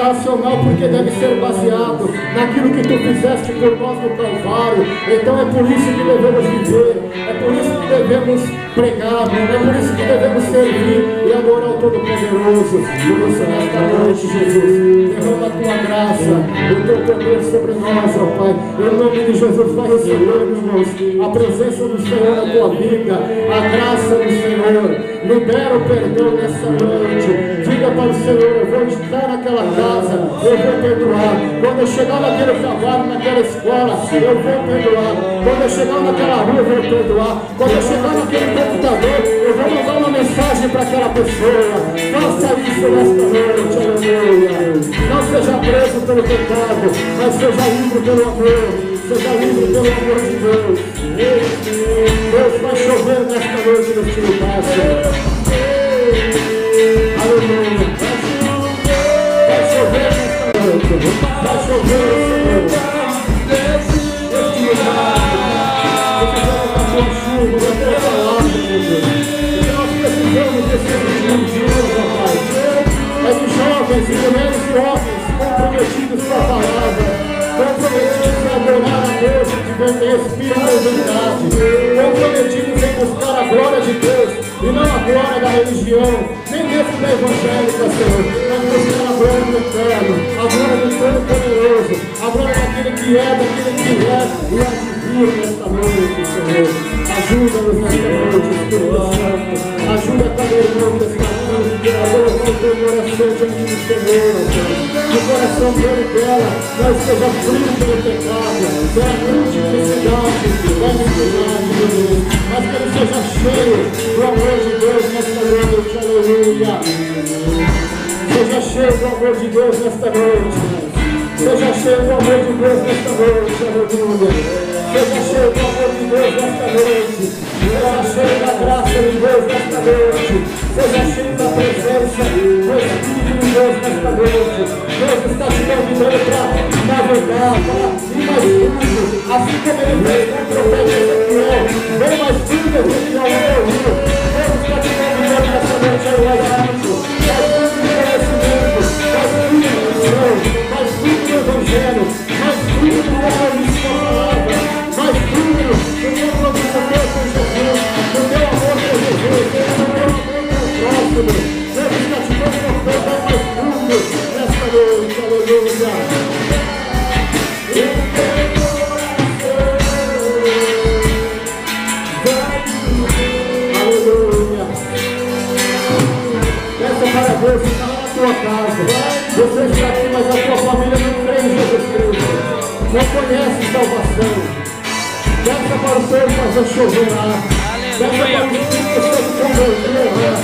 racional porque deve ser baseado naquilo que Tu fizeste por nós no Calvário. Então é por isso que devemos viver, é por isso que devemos pregar, é por isso que devemos servir e adorar o Todo-Poderoso. Por isso nesta noite, Jesus, derrama a Tua graça, o Teu poder sobre nós, ó Pai. Em nome de Jesus, vai receber, irmãos, a presença do Senhor na tua vida, a graça do Senhor. Libera o perdão nessa noite. Diga para o Senhor: eu vou estar naquela casa, eu vou perdoar. Quando eu chegar naquele trabalho, naquela escola, eu vou perdoar. Quando eu chegar naquela rua, eu vou perdoar. Quando eu chegar naquele computador, eu vou mandar uma mensagem para aquela pessoa. Faça isso nesta noite, aleluia. Não seja preso pelo pecado, mas seja livre pelo amor. Seja livre pelo amor de Deus. lugar, Senhor. Aleluia. Vai chover nesta noite. Vai chover, Senhor. Este lugar. Precisamos da tua chuva, da tua palavra, meu Deus. E nós precisamos desses últimos dias, ó Pai. É de jovens e mulheres e homens comprometidos com a palavra, comprometidos em adorar a Deus e em espírito e verdade, comprometidos em buscar a glória de Deus e não a glória da religião, nem mesmo da evangélica, Senhor, mas buscar a glória do Eterno, a glória do Todo-Poderoso, a glória daquele que é e há de vir nesta noite, Senhor. Ajuda-nos nesta noite, Espírito Santo. Ajuda cada irmão que está aqui a colocar o teu coração diante do Senhor, Senhor. Que o coração dele e dela não esteja frio pelo pecado, pela multiplicidade, pela iniquidade, meu Deus. Mas que ele seja cheio do amor de Deus nesta noite, aleluia. Seja cheio do amor de Deus nesta noite. Seja cheio do amor de Deus nesta noite, aleluia. Seja cheio do amor de Deus nesta noite. Seja cheio da graça de Deus nesta noite. Seja cheio da presença do Espírito de Deus nesta noite. Deus está te convidando para navegar, para ir mais fundo, assim como ele fez com o profeta Ezequiel. Vem mais fundo, Ezequiel, meu rio. Deus está te convidando nesta noite a ir mais fundo. Mais fundo no conhecimento, mais fundo no missão, mais fundo no evangelho, mais fundo no compromisso com a palavra, mais fundo no compromisso com Jesus, no teu amor por Jesus, no teu amor pelo próximo. Deus está te convidando a mais fundo nesta noite, aleluia. Aleluia. Peça para Deus estar na tua casa. Você está aqui, mas a tua família não crê em Jesus Cristo, não conhece salvação. Peça para o Senhor fazer chover lá. Peça para o Espírito Santo converter lá.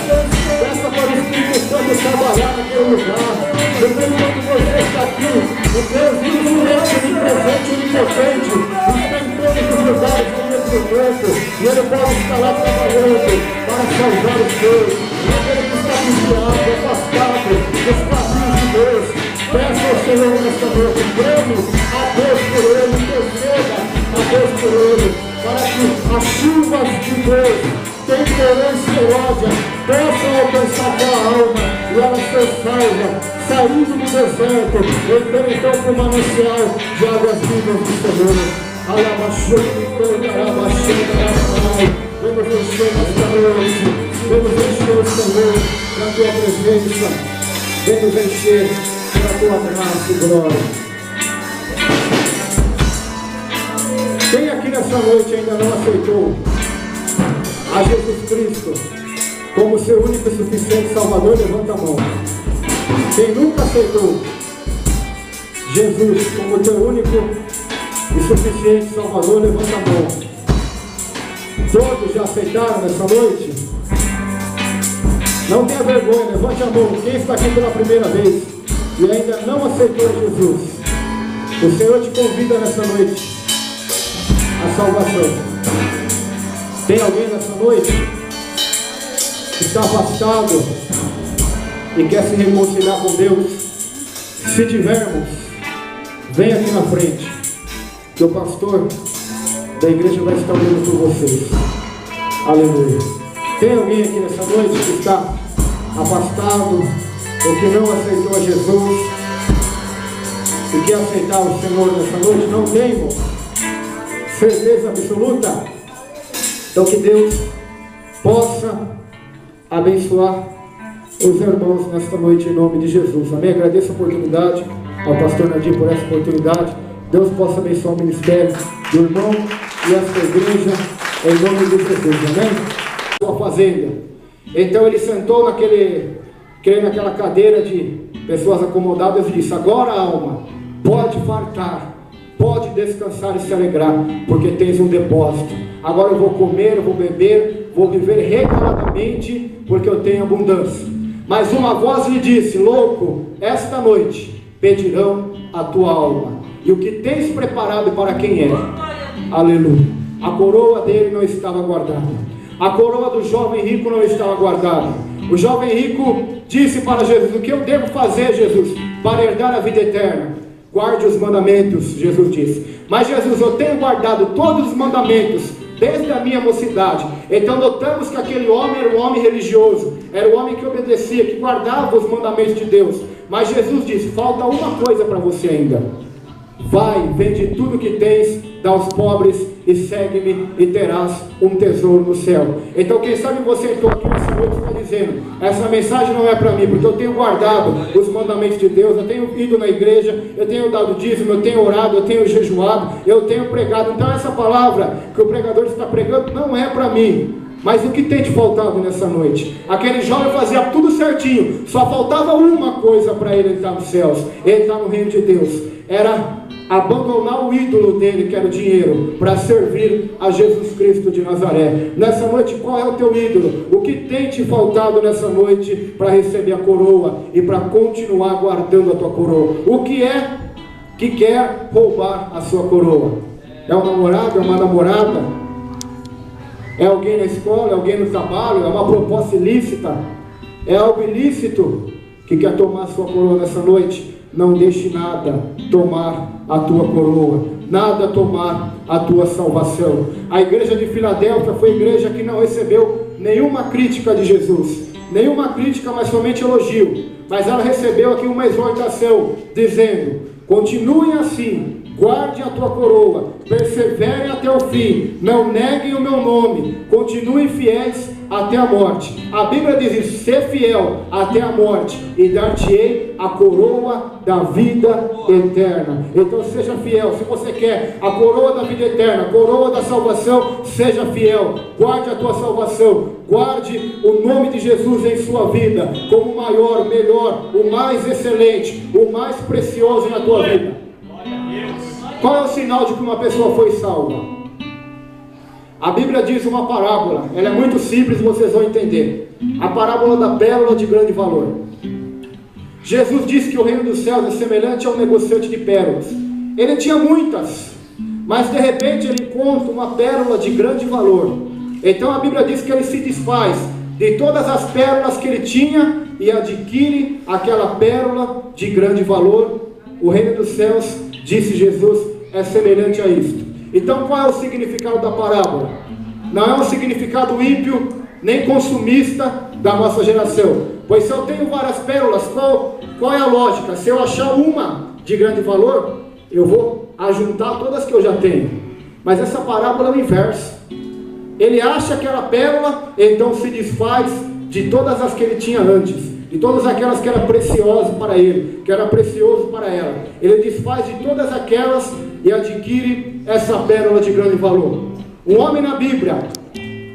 Peça para o Espírito Santo trabalhar naquele lugar. Porque enquanto você está aqui, o Deus infinito, onipresente, onipotente, está em todos os lugares ao mesmo tempo. E Ele pode estar lá trabalhando para salvar os seus. Aquele que está desviado, afastado dos caminhos de Deus. Peça ao Senhor nesta noite, creme a Deus por Ele, interceda a Deus por Ele, para que as chuvas de Deus, temperança e ódio, possam alcançar tua alma e ela ser salva, saindo do deserto, entrando então para o manancial de águas vivas do Senhor. Vamos encher nesta noite, vamos encher o Senhor na tua presença, vamos encher pela tua graça e glória. Quem aqui nessa noite ainda não aceitou a Jesus Cristo como seu único e suficiente Salvador, levanta a mão. Quem nunca aceitou Jesus como teu único e suficiente Salvador, levanta a mão. Todos já aceitaram nessa noite? Não tenha vergonha, levante a mão. Quem está aqui pela primeira vez e ainda não aceitou Jesus, o Senhor te convida nessa noite a salvação. Tem alguém nessa noite que está afastado e quer se reconciliar com Deus? Se tivermos, vem aqui na frente, que o pastor da igreja vai estar orando por vocês. Aleluia. Tem alguém aqui nessa noite que está afastado ou que não aceitou a Jesus e quer aceitar o Senhor nessa noite? Não tem, irmão? Certeza absoluta? Então que Deus possa abençoar os irmãos nesta noite em nome de Jesus. Amém? Agradeço a oportunidade ao pastor Nadir por essa oportunidade. Deus possa abençoar o ministério do irmão e esta igreja em nome de Jesus. Amém? Sua fazenda. Então ele sentou naquela cadeira de pessoas acomodadas e disse: agora, alma, pode fartar, pode descansar e se alegrar, porque tens um depósito. Agora eu vou comer, eu vou beber, vou viver regaladamente, porque eu tenho abundância. Mas uma voz lhe disse: louco, esta noite pedirão a tua alma, e o que tens preparado para quem é? Aleluia. A coroa dele não estava guardada, a coroa do jovem rico não estava guardada. O jovem rico disse para Jesus: o que eu devo fazer, Jesus, para herdar a vida eterna? Guarde os mandamentos, Jesus disse. Mas Jesus, eu tenho guardado todos os mandamentos desde a minha mocidade. Então notamos que aquele homem era um homem religioso, era um homem que obedecia, que guardava os mandamentos de Deus. Mas Jesus disse: falta uma coisa para você ainda. Vai, vende tudo que tens, dá aos pobres e segue-me e terás um tesouro no céu. Então quem sabe você entrou aqui nessa noite e está dizendo: essa mensagem não é para mim, porque eu tenho guardado os mandamentos de Deus, eu tenho ido na igreja, eu tenho dado dízimo, eu tenho orado, eu tenho jejuado, eu tenho pregado. Então essa palavra que o pregador está pregando não é para mim. Mas o que tem te faltado nessa noite? Aquele jovem fazia tudo certinho, só faltava uma coisa para ele entrar nos céus, ele está no reino de Deus. Era abandonar o ídolo dele, que era o dinheiro, para servir a Jesus Cristo de Nazaré. Nessa noite, qual é o teu ídolo? O que tem te faltado nessa noite para receber a coroa e para continuar guardando a tua coroa? O que é que quer roubar a sua coroa? É um namorado? É uma namorada? É alguém na escola? É alguém no trabalho? É uma proposta ilícita? É algo ilícito que quer tomar a sua coroa nessa noite? Não deixe nada tomar a tua coroa, nada tomar a tua salvação. A igreja de Filadélfia foi a igreja que não recebeu nenhuma crítica de Jesus, nenhuma crítica, mas somente elogio. Mas ela recebeu aqui uma exortação, dizendo: continuem assim, guarde a tua coroa, perseverem até o fim, não neguem o meu nome, continuem fiéis até a morte. A Bíblia diz isso: ser fiel até a morte e dar-te-ei a coroa da vida eterna. Então seja fiel. Se você quer a coroa da vida eterna, a coroa da salvação, seja fiel, guarde a tua salvação, guarde o nome de Jesus em sua vida como o maior, o melhor, o mais excelente, o mais precioso na tua vida. Qual é o sinal de que uma pessoa foi salva? A Bíblia diz uma parábola, ela é muito simples, vocês vão entender. A parábola da pérola de grande valor. Jesus disse que o reino dos céus é semelhante a um negociante de pérolas. Ele tinha muitas, mas de repente ele encontra uma pérola de grande valor. Então a Bíblia diz que ele se desfaz de todas as pérolas que ele tinha e adquire aquela pérola de grande valor. O reino dos céus, disse Jesus, é semelhante a isto. Então qual é o significado da parábola? Não é um significado ímpio, nem consumista da nossa geração. Pois se eu tenho várias pérolas, qual é a lógica? Se eu achar uma de grande valor, eu vou ajuntar todas que eu já tenho. Mas essa parábola é o inverso. Ele acha aquela pérola, então se desfaz de todas as que ele tinha antes, de todas aquelas que eram preciosas para ele, que era precioso para ela. Ele desfaz de todas aquelas e adquire essa pérola de grande valor. Um homem na Bíblia,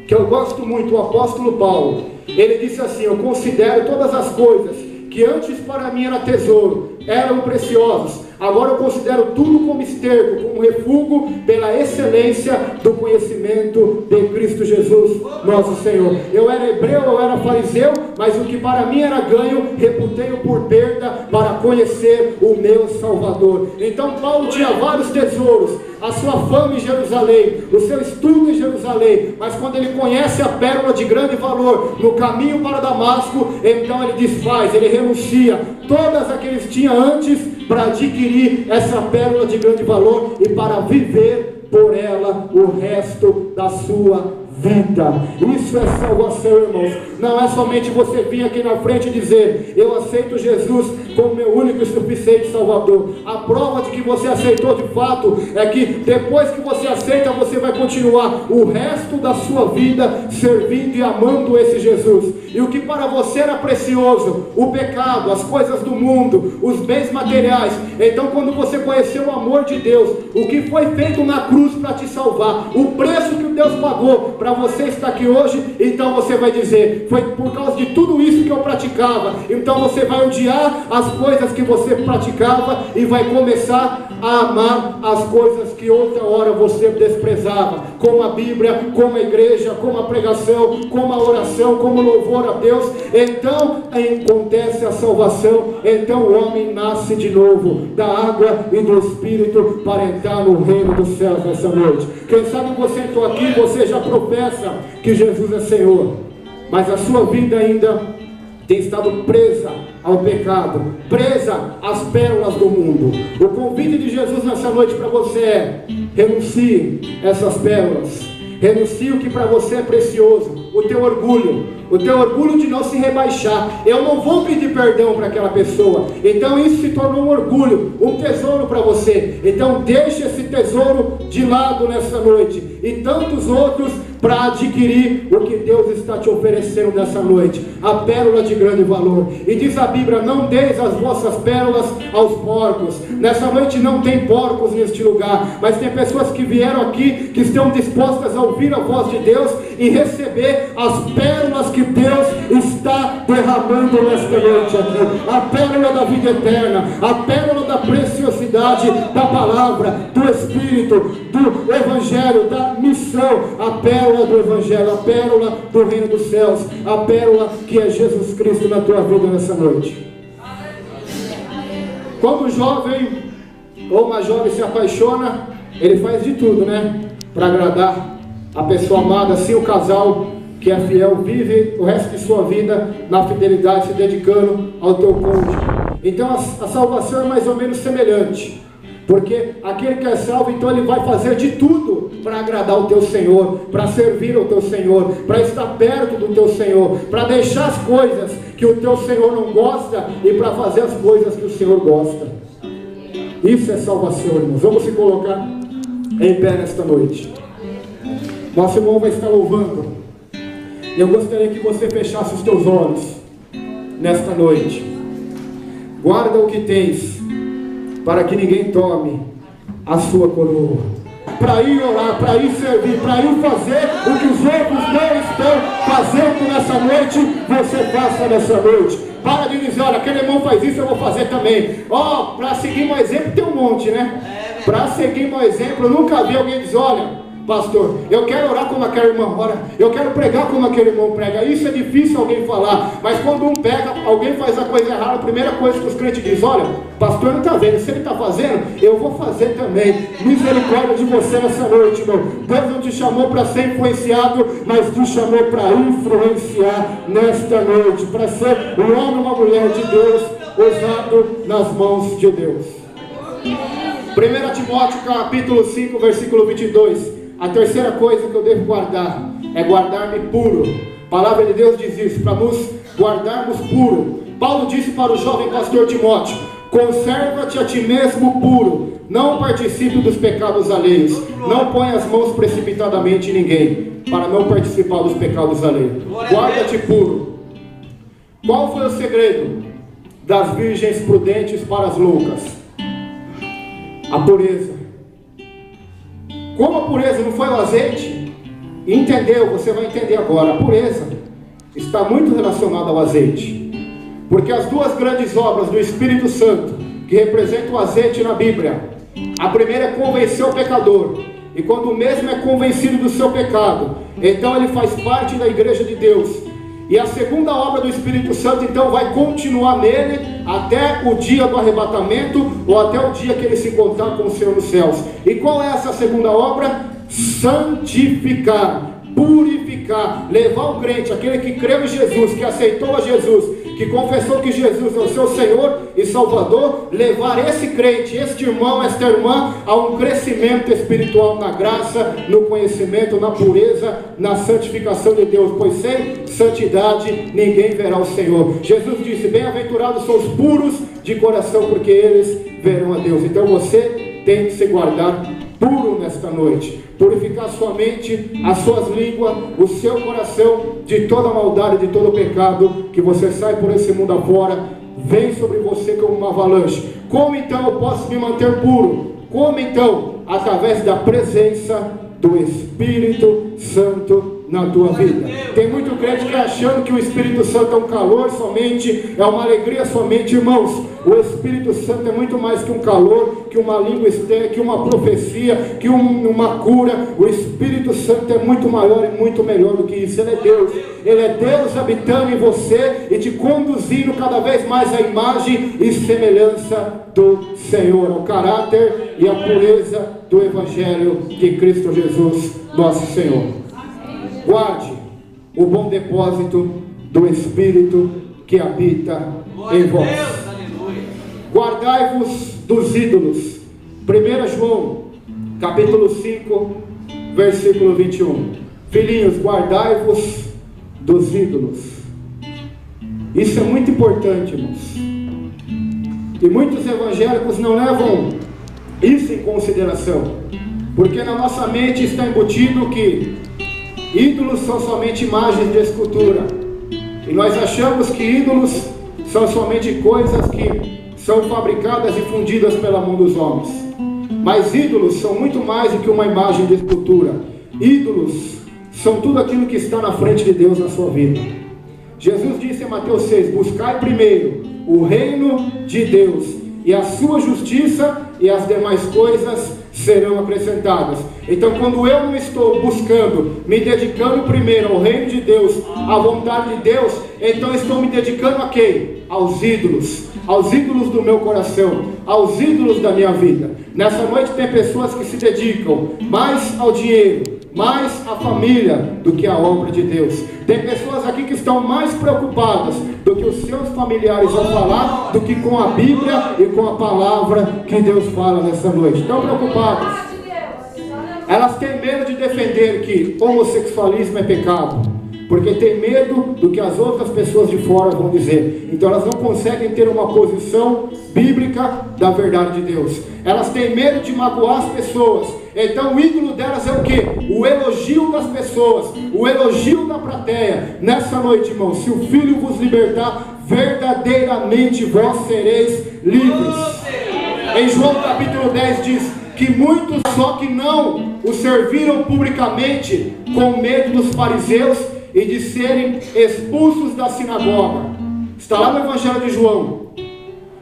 que eu gosto muito, o apóstolo Paulo, ele disse assim: eu considero todas as coisas que antes para mim era tesouro, eram preciosas, agora eu considero tudo como esterco, como refúgio pela excelência do conhecimento de Cristo Jesus, nosso Senhor. Eu era hebreu, eu era fariseu, mas o que para mim era ganho, reputei-o por perda para conhecer o meu Salvador. Então Paulo tinha vários tesouros, a sua fama em Jerusalém, o seu estudo em Jerusalém, mas quando ele conhece a pérola de grande valor no caminho para Damasco, então ele desfaz, ele renuncia todas as que ele tinha antes para adquirir essa pérola de grande valor e para viver por ela o resto da sua vida. Isso é salvação, irmãos. Não é somente você vir aqui na frente e dizer: eu aceito Jesus como meu único e suficiente Salvador. A prova de que você aceitou de fato é que depois que você aceita, você vai continuar o resto da sua vida servindo e amando esse Jesus. E o que para você era precioso, o pecado, as coisas do mundo, os bens materiais, então quando você conheceu o amor de Deus, o que foi feito na cruz para te salvar, o preço que Deus pagou para você estar aqui hoje, então você vai dizer: foi por causa de tudo isso que eu praticava. Então você vai odiar as as coisas que você praticava e vai começar a amar as coisas que outra hora você desprezava, como a Bíblia, como a igreja, como a pregação, como a oração, como o louvor a Deus. Então acontece a salvação, então o homem nasce de novo da água e do Espírito para entrar no reino dos céus nessa noite. Quem sabe você entrou aqui, você já professa que Jesus é Senhor, mas a sua vida ainda tem estado presa ao pecado, presa às pérolas do mundo. O convite de Jesus nessa noite para você é: renuncie essas pérolas, renuncie o que para você é precioso, o teu orgulho de não se rebaixar. Eu não vou pedir perdão para aquela pessoa, então isso se tornou um orgulho, um tesouro para você. Então deixe esse tesouro de lado nessa noite, e tantos outros, para adquirir o que Deus está te oferecendo nessa noite, a pérola de grande valor. E diz a Bíblia: não deis as vossas pérolas aos porcos. Nessa noite não tem porcos neste lugar, mas tem pessoas que vieram aqui, que estão dispostas a ouvir a voz de Deus e receber as pérolas que Deus está derramando nesta noite aqui. A pérola da vida eterna, a pérola da preciosidade da palavra, do Espírito, do Evangelho, da missão, a pérola do Evangelho, a pérola do reino dos céus, a pérola que é Jesus Cristo na tua vida nessa noite. Quando um jovem ou uma jovem se apaixona, ele faz de tudo, né, para agradar a pessoa amada. Assim o casal que é fiel vive o resto de sua vida na fidelidade, se dedicando ao teu cônjuge. Então a salvação é mais ou menos semelhante, porque aquele que é salvo, então ele vai fazer de tudo para agradar o teu Senhor, para servir ao teu Senhor, para estar perto do teu Senhor, para deixar as coisas que o teu Senhor não gosta e para fazer as coisas que o Senhor gosta. Isso é salvação, irmãos. Vamos se colocar em pé nesta noite. Nosso irmão vai estar louvando. Eu gostaria que você fechasse os teus olhos nesta noite. Guarda o que tens, para que ninguém tome a sua coroa. Para ir orar, para ir servir, para ir fazer o que os outros não estão fazendo nessa noite, você faça nessa noite. Para de dizer: olha, aquele irmão faz isso, eu vou fazer também. Ó, para seguir meu exemplo tem um monte, né? Para seguir meu exemplo, eu nunca vi alguém dizer: olha, pastor, eu quero orar como aquela irmã ora, eu quero pregar como aquele irmão prega. Isso é difícil alguém falar, mas quando um pega, alguém faz a coisa errada, a primeira coisa que os crentes dizem: olha, pastor não está vendo, se ele está fazendo, eu vou fazer também. Misericórdia de você nessa noite, irmão. Deus não te chamou para ser influenciado, mas te chamou para influenciar nesta noite, para ser um homem ou uma mulher de Deus, usado nas mãos de Deus. 1 Timóteo capítulo 5, versículo 22. A terceira coisa que eu devo guardar é guardar-me puro. A palavra de Deus diz isso, para nos guardarmos puro. Paulo disse para o jovem pastor Timóteo: conserva-te a ti mesmo puro, não participe dos pecados alheios, não ponha as mãos precipitadamente em ninguém, para não participar dos pecados alheios. Guarda-te puro. Qual foi o segredo das virgens prudentes para as loucas? A pureza. Como a pureza não foi o azeite, entendeu? Você vai entender agora. A pureza está muito relacionada ao azeite, porque as duas grandes obras do Espírito Santo, que representam o azeite na Bíblia, a primeira é convencer o pecador, e quando o mesmo é convencido do seu pecado, então ele faz parte da igreja de Deus. E a segunda obra do Espírito Santo então vai continuar nele até o dia do arrebatamento, ou até o dia que ele se encontrar com o Senhor nos céus. E qual é essa segunda obra? Santificar, purificar, levar o crente, aquele que creu em Jesus, que aceitou a Jesus, que confessou que Jesus é o seu Senhor e Salvador, levar esse crente, este irmão, esta irmã, a um crescimento espiritual na graça, no conhecimento, na pureza, na santificação de Deus, pois sem santidade ninguém verá o Senhor. Jesus disse: bem-aventurados são os puros de coração, porque eles verão a Deus. Então você tem que se guardar puro nesta noite, purificar sua mente, as suas línguas, o seu coração de toda maldade, de todo pecado, que você sai por esse mundo afora, vem sobre você como uma avalanche. Como então eu posso me manter puro? Como então? Através da presença do Espírito Santo na tua vida. Tem muito crente que achando que o Espírito Santo é um calor somente, é uma alegria somente, irmãos. O Espírito Santo é muito mais que um calor, que uma língua estéril, que uma profecia, que uma cura. O Espírito Santo é muito maior e muito melhor do que isso. Ele é Deus. Ele é Deus habitando em você e te conduzindo cada vez mais à imagem e semelhança do Senhor, ao caráter e à pureza do Evangelho de Cristo Jesus, nosso Senhor. Guarde o bom depósito do Espírito que habita em vós. Guardai-vos dos ídolos. 1 João, capítulo 5, versículo 21. Filhinhos, guardai-vos dos ídolos. Isso é muito importante, irmãos. E muitos evangélicos não levam isso em consideração, porque na nossa mente está embutido que ídolos são somente imagens de escultura, e nós achamos que ídolos são somente coisas que são fabricadas e fundidas pela mão dos homens. Mas ídolos são muito mais do que uma imagem de escultura. Ídolos são tudo aquilo que está na frente de Deus na sua vida. Jesus disse em Mateus 6, buscai primeiro o reino de Deus e a sua justiça, e as demais coisas serão acrescentadas. Então, quando eu não estou buscando, me dedicando primeiro ao reino de Deus, à vontade de Deus, então estou me dedicando a quem? Aos ídolos do meu coração, aos ídolos da minha vida. Nessa noite tem pessoas que se dedicam mais ao dinheiro, mais à família do que à obra de Deus. Tem pessoas aqui que estão mais preocupadas do que os seus familiares vão falar, do que com a Bíblia e com a palavra que Deus fala nessa noite. Estão preocupadas. Elas têm medo de defender que homossexualismo é pecado, porque tem medo do que as outras pessoas de fora vão dizer. Então elas não conseguem ter uma posição bíblica da verdade de Deus. Elas têm medo de magoar as pessoas. Então o ídolo delas é o quê? O elogio das pessoas, o elogio da plateia. Nessa noite, irmão, se o Filho vos libertar, verdadeiramente vós sereis livres. Em João capítulo 10 diz que muitos só que não o serviram publicamente com medo dos fariseus e de serem expulsos da sinagoga. Está lá no Evangelho de João.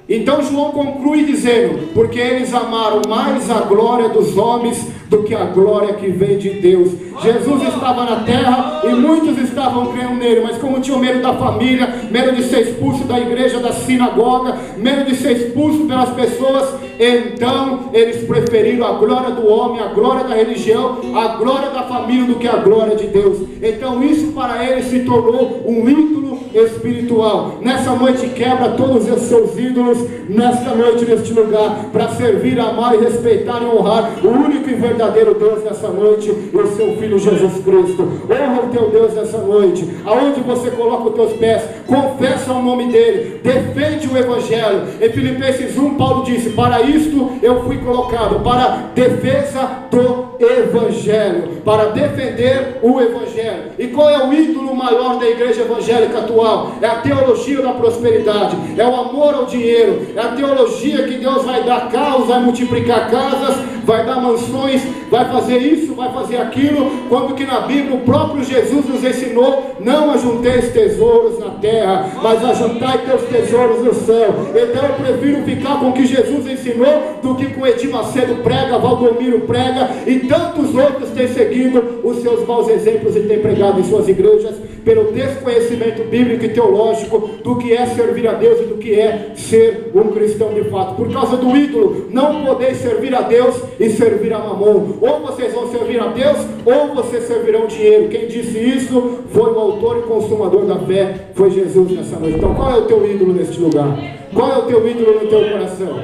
Então João conclui dizendo, porque eles amaram mais a glória dos homens do que a glória que vem de Deus. Jesus estava na terra e muitos estavam crendo nele, mas como tinham medo da família, medo de ser expulso da igreja, da sinagoga, medo de ser expulso pelas pessoas, então eles preferiram a glória do homem, a glória da religião, a glória da família do que a glória de Deus. Então isso para eles se tornou um ídolo espiritual. Nessa noite quebra todos os seus ídolos, nesta noite, neste lugar, para servir, amar e respeitar e honrar o único e verdadeiro Deus nessa noite, e o seu Filho Jesus Cristo. Honra o teu Deus nessa noite, aonde você coloca os teus pés, confessa o nome dele, defende o Evangelho. Em Filipenses 1, Paulo disse, para isto eu fui colocado, para defesa do Evangelho, para defender o Evangelho. E qual é o ídolo maior da igreja evangélica atual? É a teologia da prosperidade, é o amor ao dinheiro, é a teologia que Deus vai dar carros, vai multiplicar casas, vai dar mansões, vai fazer isso, vai fazer aquilo, quando que na Bíblia o próprio Jesus nos ensinou, não ajunteis tesouros na terra, mas ajuntai teus tesouros no céu. Então eu prefiro ficar com o que Jesus ensinou, do que com o Edir Macedo prega, Valdomiro prega, e tantos outros têm seguido os seus maus exemplos e têm pregado em suas igrejas, pelo desconhecimento bíblico e teológico do que é servir a Deus e do que é ser um cristão de fato. Por causa do ídolo, não podeis servir a Deus e servir a Mamon. Ou vocês vão servir a Deus, ou vocês servirão dinheiro. Quem disse isso foi o autor e consumador da fé, foi Jesus nessa noite. Então qual é o teu ídolo neste lugar? Qual é o teu ídolo no teu coração?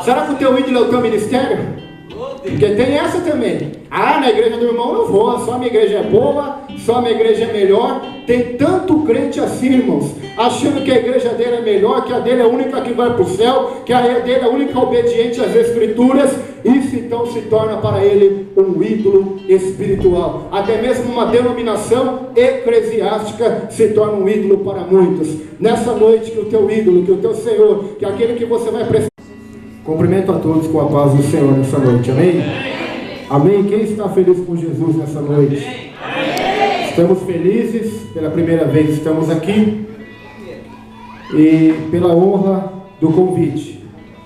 Será que o teu ídolo é o teu ministério? Porque tem essa também. Ah, na igreja do irmão não vou, só a minha igreja é boa, só a minha igreja é melhor. Tem tanto crente assim, irmãos, achando que a igreja dele é melhor, que a dele é a única que vai para o céu, que a dele é a única obediente às escrituras. Isso então se torna para ele um ídolo espiritual. Até mesmo uma denominação eclesiástica se torna um ídolo para muitos. Nessa noite, que o teu ídolo, que o teu Senhor, que aquele que você vai prestar. Cumprimento a todos com a paz do Senhor nessa noite, amém? Amém? Quem está feliz com Jesus nessa noite? Estamos felizes, pela primeira vez estamos aqui, e pela honra do convite.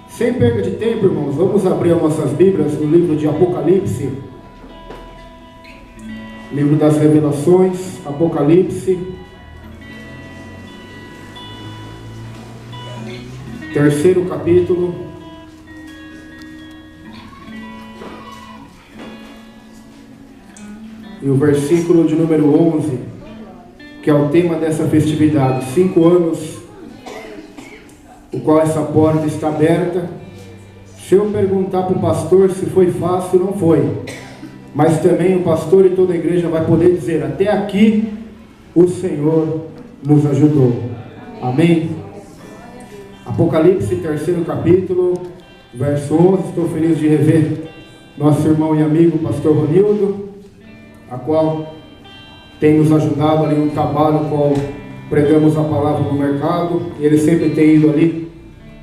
Sem perda de tempo, irmãos, vamos abrir as nossas Bíblias no livro de Apocalipse, livro das Revelações, Apocalipse, terceiro capítulo, e o versículo de número 11, que é o tema dessa festividade. 5 anos, o qual essa porta está aberta. Se eu perguntar para o pastor se foi fácil, não foi. Mas também o pastor e toda a igreja vai poder dizer: até aqui o Senhor nos ajudou. Amém? Apocalipse, terceiro capítulo, verso 11. Estou feliz de rever nosso irmão e amigo, pastor Ronildo, a qual tem nos ajudado ali no trabalho, qual pregamos a palavra no mercado. Ele sempre tem ido ali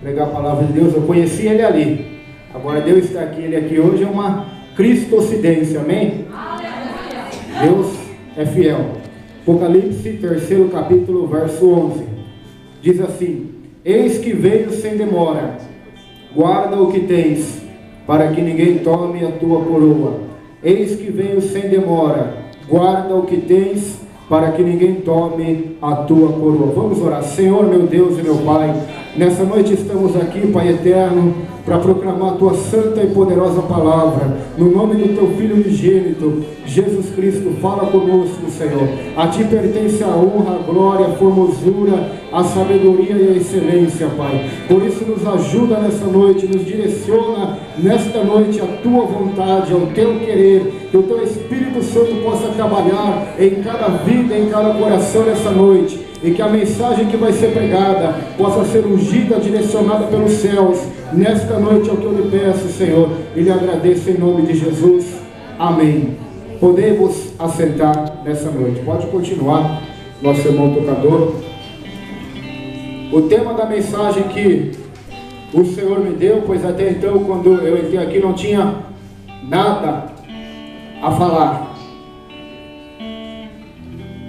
pregar a palavra de Deus. Eu conheci ele ali, agora Deus está aqui, ele aqui hoje é uma cristocidência, amém? Deus é fiel. Apocalipse, terceiro capítulo, verso 11, diz assim: eis que veio sem demora, guarda o que tens, para que ninguém tome a tua coroa. Eis que venho sem demora, guarda o que tens, para que ninguém tome a tua coroa. Vamos orar. Senhor, meu Deus e meu Pai, nessa noite estamos aqui, Pai eterno, para proclamar a tua santa e poderosa palavra, no nome do teu Filho unigênito, Jesus Cristo. Fala conosco, Senhor. A ti pertence a honra, a glória, a formosura, a sabedoria e a excelência, Pai. Por isso nos ajuda nessa noite, nos direciona nesta noite a tua vontade, ao teu querer, que o teu Espírito Santo possa trabalhar em cada vida, em cada coração nessa noite, e que a mensagem que vai ser pregada possa ser ungida, direcionada pelos céus. Nesta noite é o que eu lhe peço, Senhor, e lhe agradeço em nome de Jesus. Amém. Podemos assentar nessa noite. Pode continuar, nosso irmão tocador. O tema da mensagem que o Senhor me deu, pois até então, quando eu entrei aqui, não tinha nada a falar.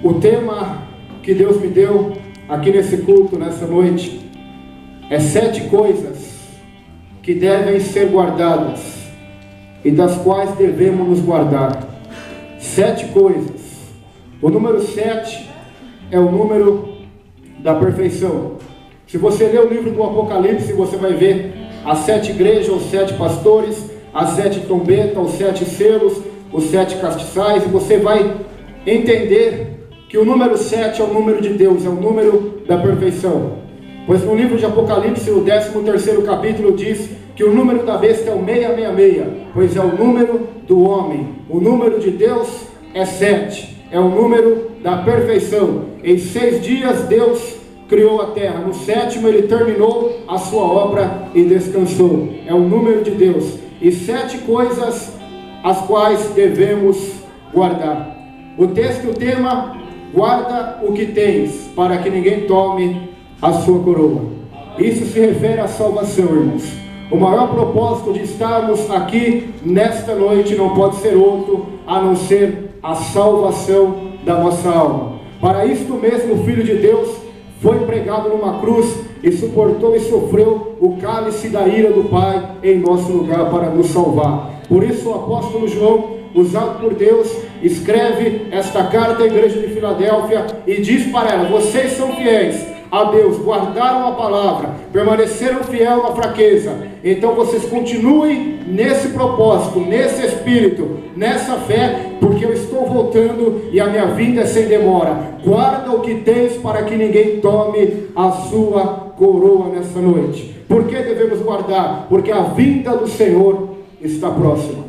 O tema que Deus me deu aqui nesse culto, nessa noite, é 7 coisas que devem ser guardadas e das quais devemos nos guardar. 7 coisas. O número 7 é o número da perfeição. Se você ler o livro do Apocalipse, você vai ver as 7 igrejas, os 7 pastores, as 7 trombetas, os 7 selos, os 7 castiçais, e você vai entender que o número 7 é o número de Deus, é o número da perfeição. Pois no livro de Apocalipse, o 13º capítulo diz que o número da besta é o 666, pois é o número do homem. O número de Deus é 7, é o número da perfeição. Em 6 dias Deus criou a terra, no 7º ele terminou a sua obra e descansou. É o número de Deus. E 7 coisas as quais devemos guardar. O texto e o tema: guarda o que tens, para que ninguém tome a sua coroa. Isso se refere à salvação, irmãos. O maior propósito de estarmos aqui nesta noite não pode ser outro a não ser a salvação da nossa alma. Para isto mesmo o Filho de Deus foi pregado numa cruz e suportou e sofreu o cálice da ira do Pai em nosso lugar para nos salvar. Por isso o apóstolo João, usado por Deus, escreve esta carta à igreja de Filadélfia e diz para ela: vocês são fiéis a Deus, guardaram a palavra, permaneceram fiel na fraqueza, então vocês continuem nesse propósito, nesse espírito, nessa fé, porque eu estou voltando e a minha vinda é sem demora. Guarda o que tens, para que ninguém tome a sua coroa nessa noite. Por que devemos guardar? Porque a vinda do Senhor está próxima.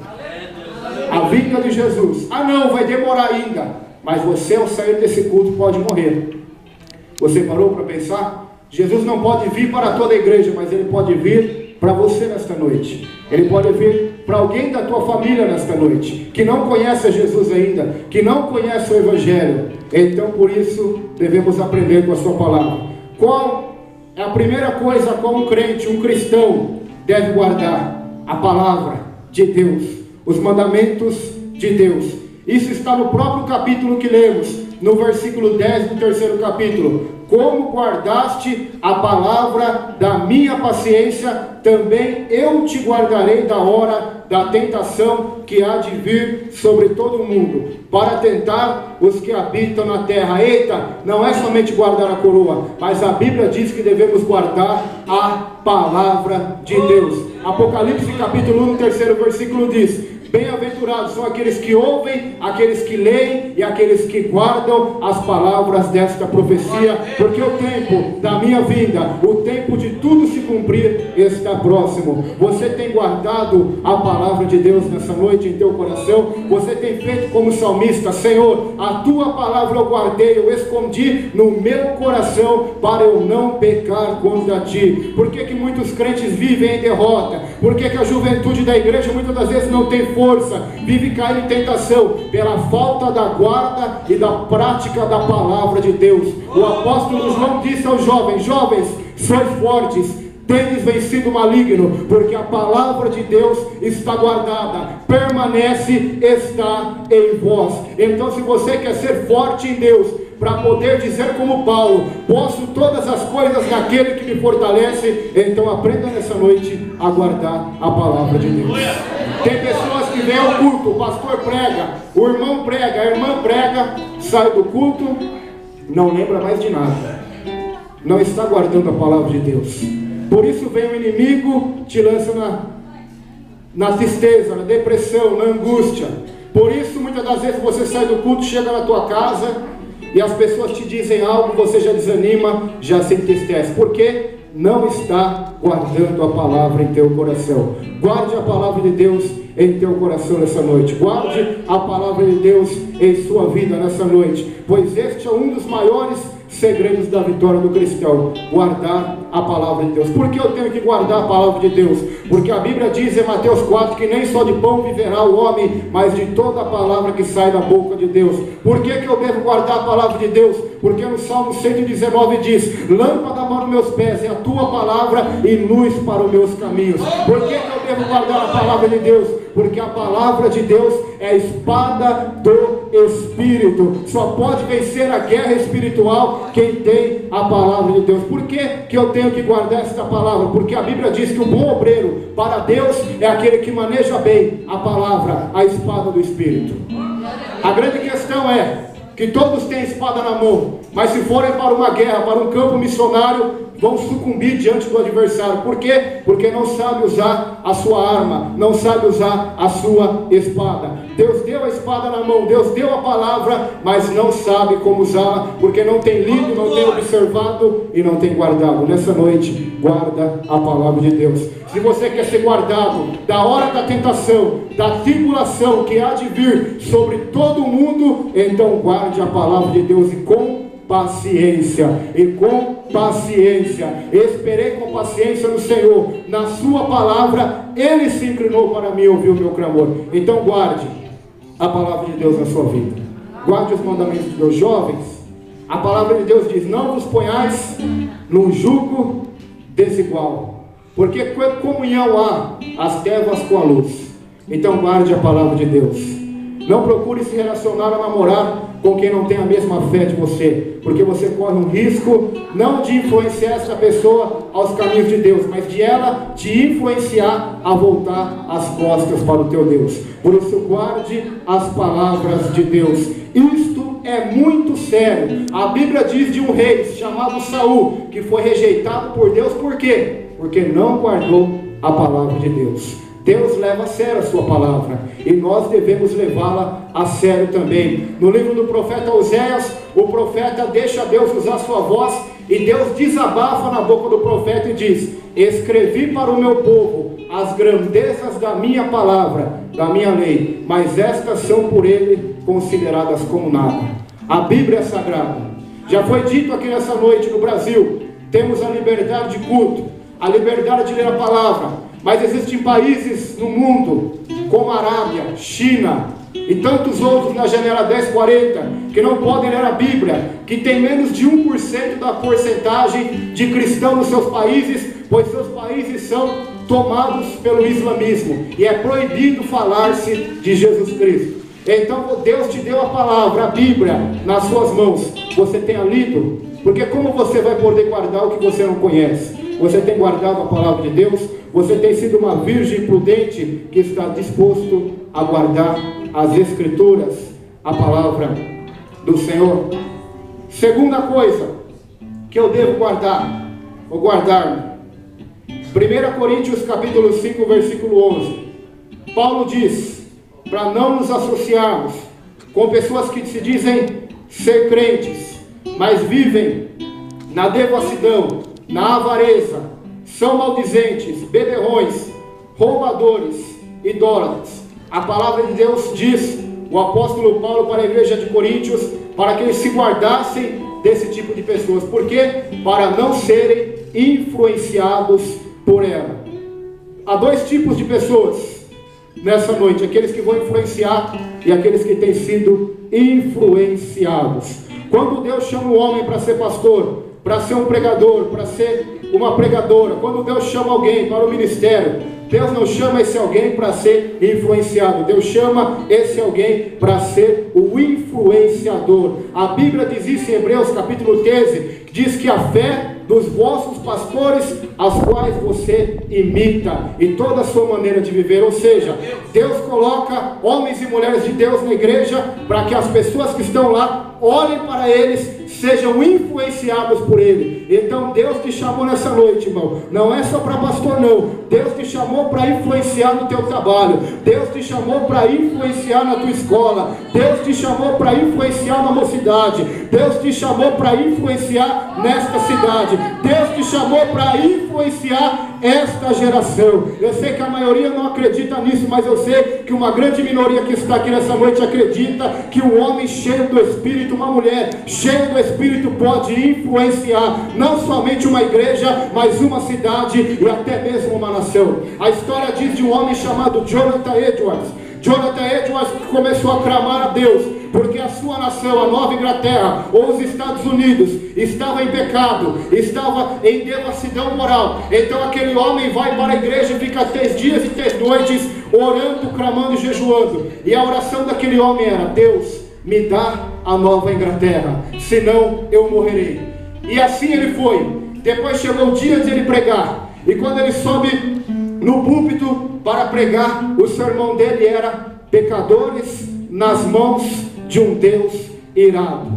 A vinda de Jesus. Ah não, vai demorar ainda. Mas você, ao sair desse culto, pode morrer. Você parou para pensar? Jesus não pode vir para toda a igreja, mas Ele pode vir para você nesta noite. Ele pode vir para alguém da tua família nesta noite, que não conhece a Jesus ainda, que não conhece o Evangelho. Então por isso devemos aprender com a sua palavra. Qual é a primeira coisa a qual um crente, um cristão deve guardar? A palavra de Deus, os mandamentos de Deus. Isso está no próprio capítulo que lemos, no versículo 10 do 3º capítulo: como guardaste a palavra da minha paciência, também eu te guardarei da hora da tentação que há de vir sobre todo o mundo, para tentar os que habitam na terra. Eita, não é somente guardar a coroa, mas a Bíblia diz que devemos guardar a palavra de Deus. Apocalipse capítulo 1, no 3º versículo diz: bem-aventurados são aqueles que ouvem, aqueles que leem e aqueles que guardam as palavras desta profecia, porque o tempo da minha vinda, o tempo de tudo se cumprir, está próximo. Você tem guardado a palavra de Deus nessa noite em teu coração? Você tem feito como salmista: Senhor, a tua palavra eu guardei, eu escondi no meu coração, para eu não pecar contra ti. Por que muitos crentes vivem em derrota? Por que a juventude da igreja muitas das vezes não tem força, vive caindo em tentação? Pela falta da guarda e da prática da palavra de Deus. O apóstolo João disse aos jovens: jovens, sois fortes, tendes vencido o maligno, porque a palavra de Deus está guardada, permanece, está em vós. Então, se você quer ser forte em Deus, para poder dizer como Paulo: posso todas as coisas naquele que me fortalece, então aprenda nessa noite a guardar a palavra de Deus. Tem pessoas que vêm ao culto, o pastor prega, o irmão prega, a irmã prega, sai do culto, não lembra mais de nada, não está guardando a palavra de Deus. Por isso vem o inimigo, te lança na tristeza, na depressão, na angústia. Por isso muitas das vezes você sai do culto, chega na tua casa e as pessoas te dizem algo, você já desanima, já se entristece, porque não está guardando a palavra em teu coração. Guarde a palavra de Deus em teu coração nessa noite. Guarde a palavra de Deus em sua vida nessa noite, pois este é um dos maiores segredos da vitória do cristão: guardar a palavra de Deus. Por que eu tenho que guardar a palavra de Deus? Porque a Bíblia diz em Mateus 4 que nem só de pão viverá o homem, mas de toda a palavra que sai da boca de Deus. Por que eu devo guardar a palavra de Deus? Porque no Salmo 119 diz: lâmpada para os meus pés é a tua palavra e luz para os meus caminhos. Por que eu devo guardar a palavra de Deus? Porque a palavra de Deus é a espada do Espírito. Só pode vencer a guerra espiritual quem tem a palavra de Deus. Por que eu tenho que guardar esta palavra? Porque a Bíblia diz que o bom obreiro para Deus é aquele que maneja bem a palavra, a espada do Espírito. A grande questão é que todos têm espada na mão, mas se forem para uma guerra, para um campo missionário, vão sucumbir diante do adversário. Por quê? Porque não sabe usar a sua arma, não sabe usar a sua espada. Deus deu a espada na mão, Deus deu a palavra, mas não sabe como usá-la, porque não tem lido, não tem observado e não tem guardado. Nessa noite, guarda a palavra de Deus. Se você quer ser guardado da hora da tentação, da tribulação que há de vir sobre todo o mundo, então guarde a palavra de Deus e com paciência, esperei com paciência no Senhor, na sua palavra Ele se inclinou para mim e ouviu o meu clamor. Então guarde a palavra de Deus na sua vida, guarde os mandamentos de Deus. Jovens, a palavra de Deus diz: não vos ponhais num jugo desigual, porque comunhão há as trevas com a luz. Então guarde a palavra de Deus. Não procure se relacionar ou namorar com quem não tem a mesma fé de você, porque você corre um risco não de influenciar essa pessoa aos caminhos de Deus, mas de ela te influenciar a voltar as costas para o teu Deus. Por isso guarde as palavras de Deus. Isto é muito sério. A Bíblia diz de um rei chamado Saul, que foi rejeitado por Deus. Por quê? Porque não guardou a palavra de Deus. Deus leva a sério a sua palavra e nós devemos levá-la a sério também. No livro do profeta Oséias, o profeta deixa Deus usar sua voz e Deus desabafa na boca do profeta e diz: escrevi para o meu povo as grandezas da minha palavra, da minha lei, mas estas são por ele consideradas como nada. A Bíblia é sagrada. Já foi dito aqui nessa noite no Brasil, temos a liberdade de culto, a liberdade de ler a palavra. Mas existem países no mundo, como a Arábia, China e tantos outros na janela 1040, que não podem ler a Bíblia, que tem menos de 1% da porcentagem de cristãos nos seus países, pois seus países são tomados pelo islamismo, e é proibido falar-se de Jesus Cristo. Então Deus te deu a palavra, a Bíblia, nas suas mãos. Você tem lido? Porque como você vai poder guardar o que você não conhece? Você tem guardado a palavra de Deus? Você tem sido uma virgem prudente que está disposto a guardar as Escrituras, a palavra do Senhor? Segunda coisa que eu devo guardar, ou guardar, 1 Coríntios capítulo 5, versículo 11. Paulo diz, para não nos associarmos com pessoas que se dizem ser crentes, mas vivem na devassidão, na avareza, são maldizentes, beberrões, roubadores, idólatras. A palavra de Deus diz, o apóstolo Paulo para a igreja de Coríntios, para que eles se guardassem desse tipo de pessoas. Por quê? Para não serem influenciados por ela. Há dois tipos de pessoas nessa noite: aqueles que vão influenciar e aqueles que têm sido influenciados. Quando Deus chama o homem para ser pastor, para ser um pregador, para ser uma pregadora, quando Deus chama alguém para o ministério, Deus não chama esse alguém para ser influenciado. Deus chama esse alguém para ser o influenciador. A Bíblia diz isso em Hebreus capítulo 13, que diz que a fé dos vossos pastores, as quais você imita em toda a sua maneira de viver. Ou seja, Deus coloca homens e mulheres de Deus na igreja para que as pessoas que estão lá olhem para eles, sejam influenciados por ele. Então Deus te chamou nessa noite, irmão. Não é só para pastor, não. Deus te chamou para influenciar no teu trabalho. Deus te chamou para influenciar na tua escola. Deus te chamou para influenciar na mocidade. Deus te chamou para influenciar nesta cidade. Deus te chamou para influenciar esta geração. Eu sei que a maioria não acredita nisso, mas eu sei que uma grande minoria que está aqui nessa noite acredita que um homem cheio do Espírito, uma mulher cheia do Espírito pode influenciar não somente uma igreja, mas uma cidade e até mesmo uma nação. A história diz de um homem chamado Jonathan Edwards. Jonathan Edwards começou a clamar a Deus, porque a sua nação, a Nova Inglaterra, ou os Estados Unidos, estava em pecado, estava em devassidão moral. Então aquele homem vai para a igreja e fica 3 dias e 3 noites orando, clamando e jejuando. E a oração daquele homem era: Deus, me dá a Nova Inglaterra, senão eu morrerei. E assim ele foi. Depois chegou o dia de ele pregar, e quando ele sobe no púlpito para pregar, o sermão dele era: pecadores nas mãos de um Deus irado.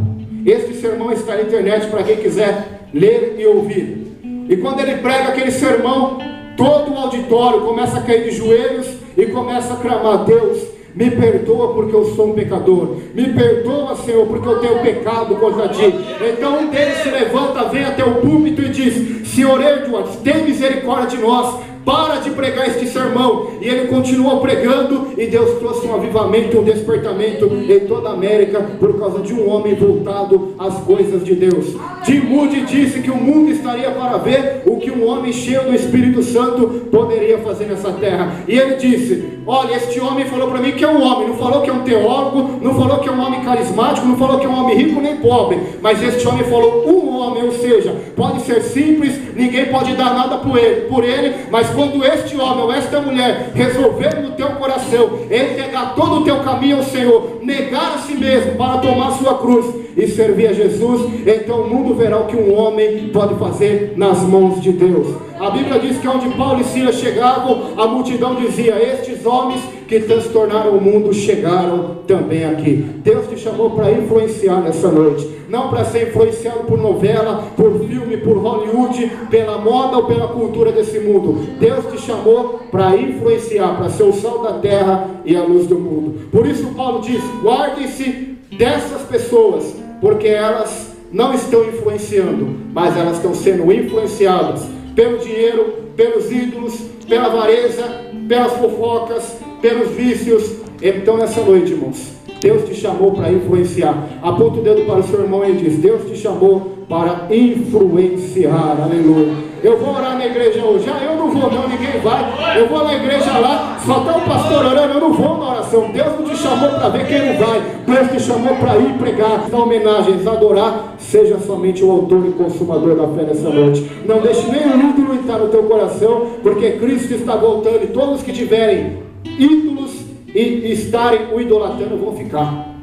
Este sermão está na internet para quem quiser ler e ouvir. E quando ele prega aquele sermão, todo o auditório começa a cair de joelhos e começa a clamar: Deus, me perdoa porque eu sou um pecador. Me perdoa, Senhor, porque eu tenho pecado contra ti. Então um deles se levanta, vem até o púlpito e diz: Senhor Edwards, tem misericórdia de nós. Para de pregar este sermão. E ele continuou pregando, e Deus trouxe um avivamento, um despertamento em toda a América, por causa de um homem voltado às coisas de Deus. Jim Moody disse que o mundo estaria para ver o que um homem cheio do Espírito Santo poderia fazer nessa terra. E ele disse: olha, este homem falou para mim que é um homem, não falou que é um teólogo, não falou que é um homem carismático, não falou que é um homem rico nem pobre, mas este homem falou um homem, ou seja, pode ser simples, ninguém pode dar nada por ele, mas quando este homem ou esta mulher resolver no teu coração entregar todo o teu caminho ao Senhor, negar a si mesmo para tomar a sua cruz e servir a Jesus, então o mundo verá o que um homem pode fazer nas mãos de Deus. A Bíblia diz que onde Paulo e Silas chegavam, a multidão dizia: estes homens que transtornaram o mundo chegaram também aqui. Deus te chamou para influenciar nessa noite, não para ser influenciado por novela, por filme, por Hollywood, pela moda ou pela cultura desse mundo. Deus te chamou para influenciar, para ser o sal da terra e a luz do mundo. Por isso Paulo diz: guardem-se dessas pessoas, porque elas não estão influenciando, mas elas estão sendo influenciadas pelo dinheiro, pelos ídolos, pela avareza, pelas fofocas, pelos vícios. Então nessa noite, irmãos, Deus te chamou para influenciar. Aponta o dedo para o seu irmão e diz: Deus te chamou para influenciar. Aleluia. Eu vou orar na igreja hoje. Eu não vou não, ninguém vai. Eu vou na igreja lá, só está o pastor orando, eu não vou na oração. Deus não te chamou para ver quem não vai. Deus te chamou para ir pregar, dar homenagens, adorar. Seja somente o autor e consumador da fé nessa noite. Não deixe nenhum ídolo entrar no teu coração, porque Cristo está voltando, e todos que tiverem ídolos e estarem o idolatrando, vão ficar.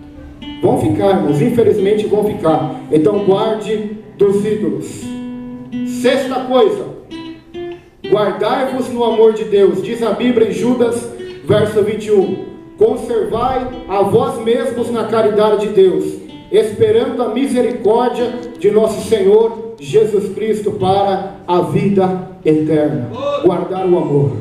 Vão ficar, irmãos, infelizmente vão ficar. Então guarde dos ídolos. Sexta coisa, guardai-vos no amor de Deus. Diz a Bíblia em Judas, verso 21. Conservai a vós mesmos na caridade de Deus, esperando a misericórdia de nosso Senhor Jesus Cristo para a vida eterna. Guardar o amor.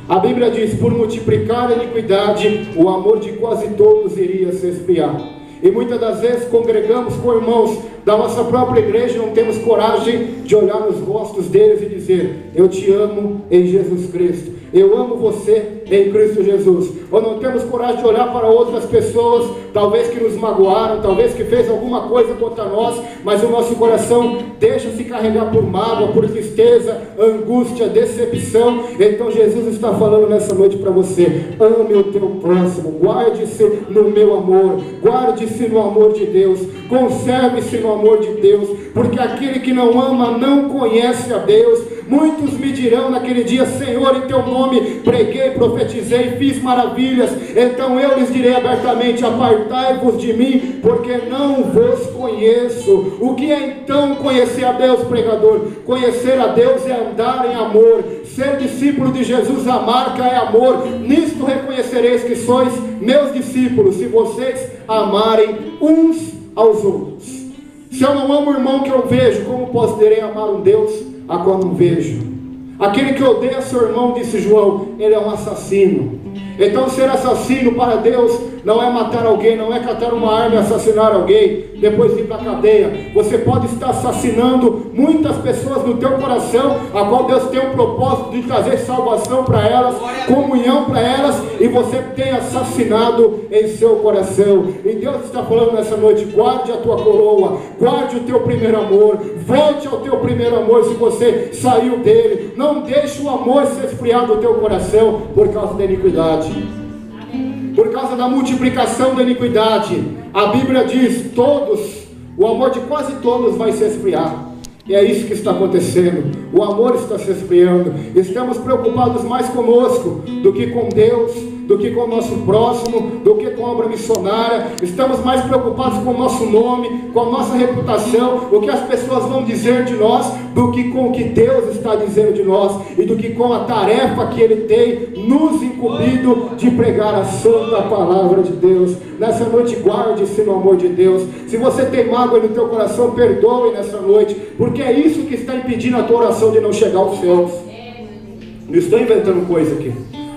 A Bíblia diz, por multiplicar a iniquidade, o amor de quase todos iria se esfriar. E muitas das vezes congregamos com irmãos da nossa própria igreja e não temos coragem de olhar nos rostos deles e dizer: eu te amo em Jesus Cristo, eu amo você em Cristo Jesus. Ou não temos coragem de olhar para outras pessoas, talvez que nos magoaram, talvez que fez alguma coisa contra nós, mas o nosso coração deixa-se carregar por mágoa, por tristeza, angústia, decepção. Então Jesus está falando nessa noite para você: ame o teu próximo, guarde-se no meu amor, guarde-se no amor de Deus, conserve-se no amor de Deus, porque aquele que não ama não conhece a Deus. Muitos me dirão naquele dia: Senhor, em teu nome preguei, profetizei, fiz maravilhas. Então eu lhes direi abertamente: apartai-vos de mim, porque não vos conheço. O que é então conhecer a Deus, pregador? Conhecer a Deus é andar em amor. Ser discípulo de Jesus, a marca é amor. Nisto reconhecereis que sois meus discípulos, se vocês amarem uns aos outros. Se eu não amo o irmão que eu vejo, como poderei amar um Deus a qual não vejo? Aquele que odeia seu irmão, disse João, ele é um assassino. Então ser assassino para Deus não é matar alguém, não é catar uma arma e assassinar alguém, depois ir para a cadeia. Você pode estar assassinando muitas pessoas no teu coração, a qual Deus tem um propósito de trazer salvação para elas, comunhão para elas, e você tem assassinado em seu coração. E Deus está falando nessa noite: guarde a tua coroa, guarde o teu primeiro amor, volte ao teu primeiro amor se você saiu dele. Não deixe o amor se esfriar do teu coração por causa da iniquidade, por causa da multiplicação da iniquidade. A Bíblia diz: todos, o amor de quase todos vai se esfriar. E é isso que está acontecendo. O amor está se esfriando. Estamos preocupados mais conosco do que com Deus, do que com o nosso próximo, do que com a obra missionária. Estamos mais preocupados com o nosso nome, com a nossa reputação, o que as pessoas vão dizer de nós, do que com o que Deus está dizendo de nós, e do que com a tarefa que Ele tem nos incumbido de pregar a santa palavra de Deus. Nessa noite, guarde-se no amor de Deus. Se você tem mágoa no teu coração, perdoe nessa noite, porque é isso que está impedindo a tua oração de não chegar aos céus. Não estou inventando coisa aqui.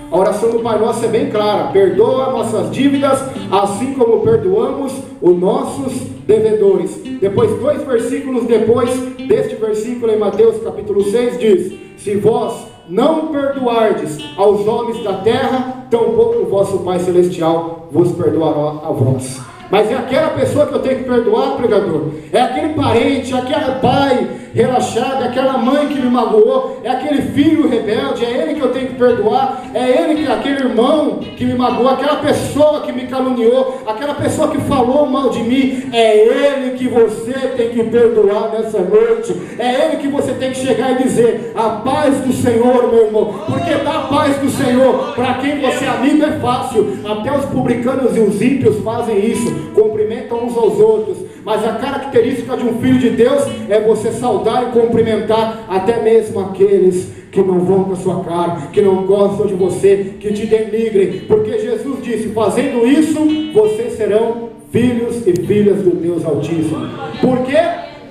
A oração do Pai Nosso é bem clara: perdoa nossas dívidas, assim como perdoamos os nossos devedores. Depois, 2 versículos depois deste versículo, em Mateus capítulo 6, diz: se vós não perdoardes aos homens da terra, tampouco o vosso Pai Celestial vos perdoará a vós. Mas é aquela pessoa que eu tenho que perdoar, pregador. É aquele parente, aquele pai relaxado, aquela mãe que me magoou, é aquele filho rebelde, é ele que eu tenho que perdoar, é ele que, aquele irmão que me magoou, aquela pessoa que me caluniou, aquela pessoa que falou mal de mim, é ele que você tem que perdoar nessa noite. É ele que você tem que chegar e dizer: a paz do Senhor, meu irmão, porque dar a paz do Senhor para quem você é amigo é fácil. Até os publicanos e os ímpios fazem isso, cumprimentam uns aos outros. Mas a característica de um filho de Deus é você saudar e cumprimentar até mesmo aqueles que não vão com a sua cara, que não gostam de você, que te denigrem, porque Jesus disse: fazendo isso, vocês serão filhos e filhas do Deus Altíssimo. Por quê?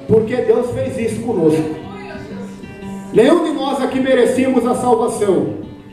Porque Deus fez isso conosco. Nenhum de nós aqui merecíamos a salvação,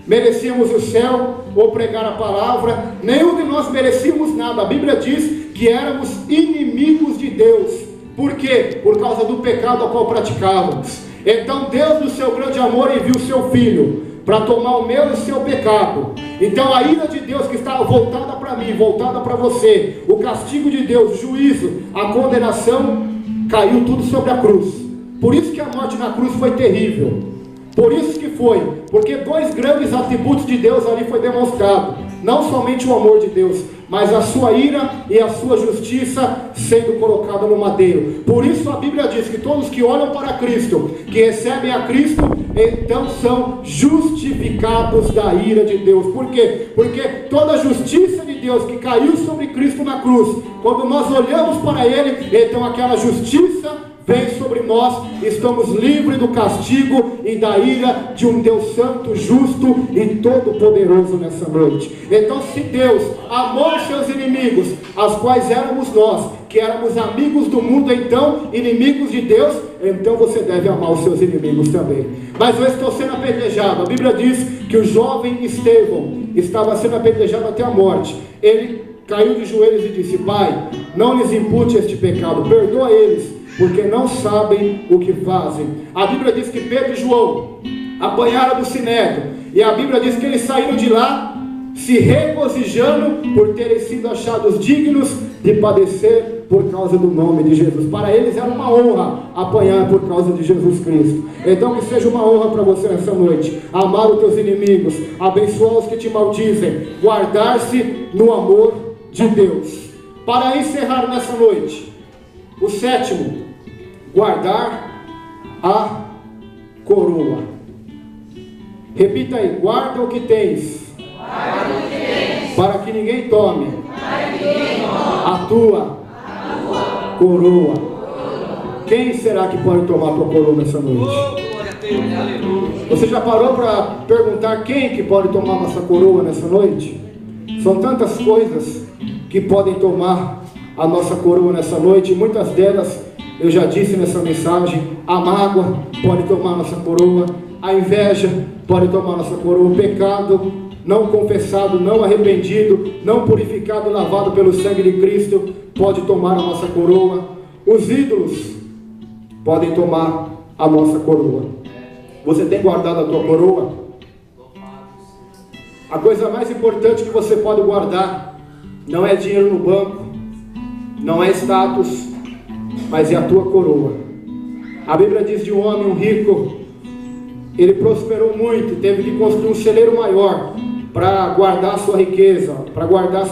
merecíamos o céu ou pregar a palavra. Nenhum de nós merecíamos nada. A Bíblia diz que éramos inimigos de Deus. Por quê? Por causa do pecado ao qual praticávamos. Então Deus, no seu grande amor, enviou o seu Filho para tomar o meu e o seu pecado. Então a ira de Deus que estava voltada para mim, voltada para você, o castigo de Deus, o juízo, a condenação, caiu tudo sobre a cruz. Por isso que a morte na cruz foi terrível. Por isso que foi, porque 2 grandes atributos de Deus ali foi demonstrado: não somente o amor de Deus, mas a sua ira e a sua justiça sendo colocada no madeiro. Por isso a Bíblia diz que todos que olham para Cristo, que recebem a Cristo, então são justificados da ira de Deus. Por quê? Porque toda a justiça de Deus que caiu sobre Cristo na cruz, quando nós olhamos para Ele, então aquela justiça vem sobre nós, estamos livres do castigo e da ira de um Deus santo, justo e todo-poderoso nessa noite. Então, se Deus amou os seus inimigos, as quais éramos nós, que éramos amigos do mundo, então inimigos de Deus, então você deve amar os seus inimigos também. Mas eu estou sendo apedrejado. A Bíblia diz que o jovem Estevão estava sendo apedrejado até a morte. Ele caiu de joelhos e disse: Pai, não lhes impute este pecado, perdoa eles, porque não sabem o que fazem. A Bíblia diz que Pedro e João apanharam do sinédrio, e a Bíblia diz que eles saíram de lá se regozijando por terem sido achados dignos de padecer por causa do nome de Jesus. Para eles era uma honra apanhar por causa de Jesus Cristo. Então que seja uma honra para você nessa noite, amar os teus inimigos, abençoar os que te maldizem, guardar-se no amor de Deus. Para encerrar nessa noite, o sétimo, guardar a coroa. Repita aí: guarda o que tens, para que ninguém tome a tua coroa. Quem será que pode tomar a tua coroa nessa noite? Você já parou para perguntar quem que pode tomar nossa coroa nessa noite? São tantas coisas que podem tomar a nossa coroa nessa noite, muitas delas eu já disse nessa mensagem. A mágoa pode tomar nossa coroa, a inveja pode tomar nossa coroa, o pecado não confessado, não arrependido, não purificado, lavado pelo sangue de Cristo pode tomar a nossa coroa, os ídolos podem tomar a nossa coroa. Você tem guardado a tua coroa? A coisa mais importante que você pode guardar não é dinheiro no banco, não é status, mas é a tua coroa. A Bíblia diz de um homem, um rico, ele prosperou muito, teve que construir um celeiro maior para guardar a sua riqueza, para guardar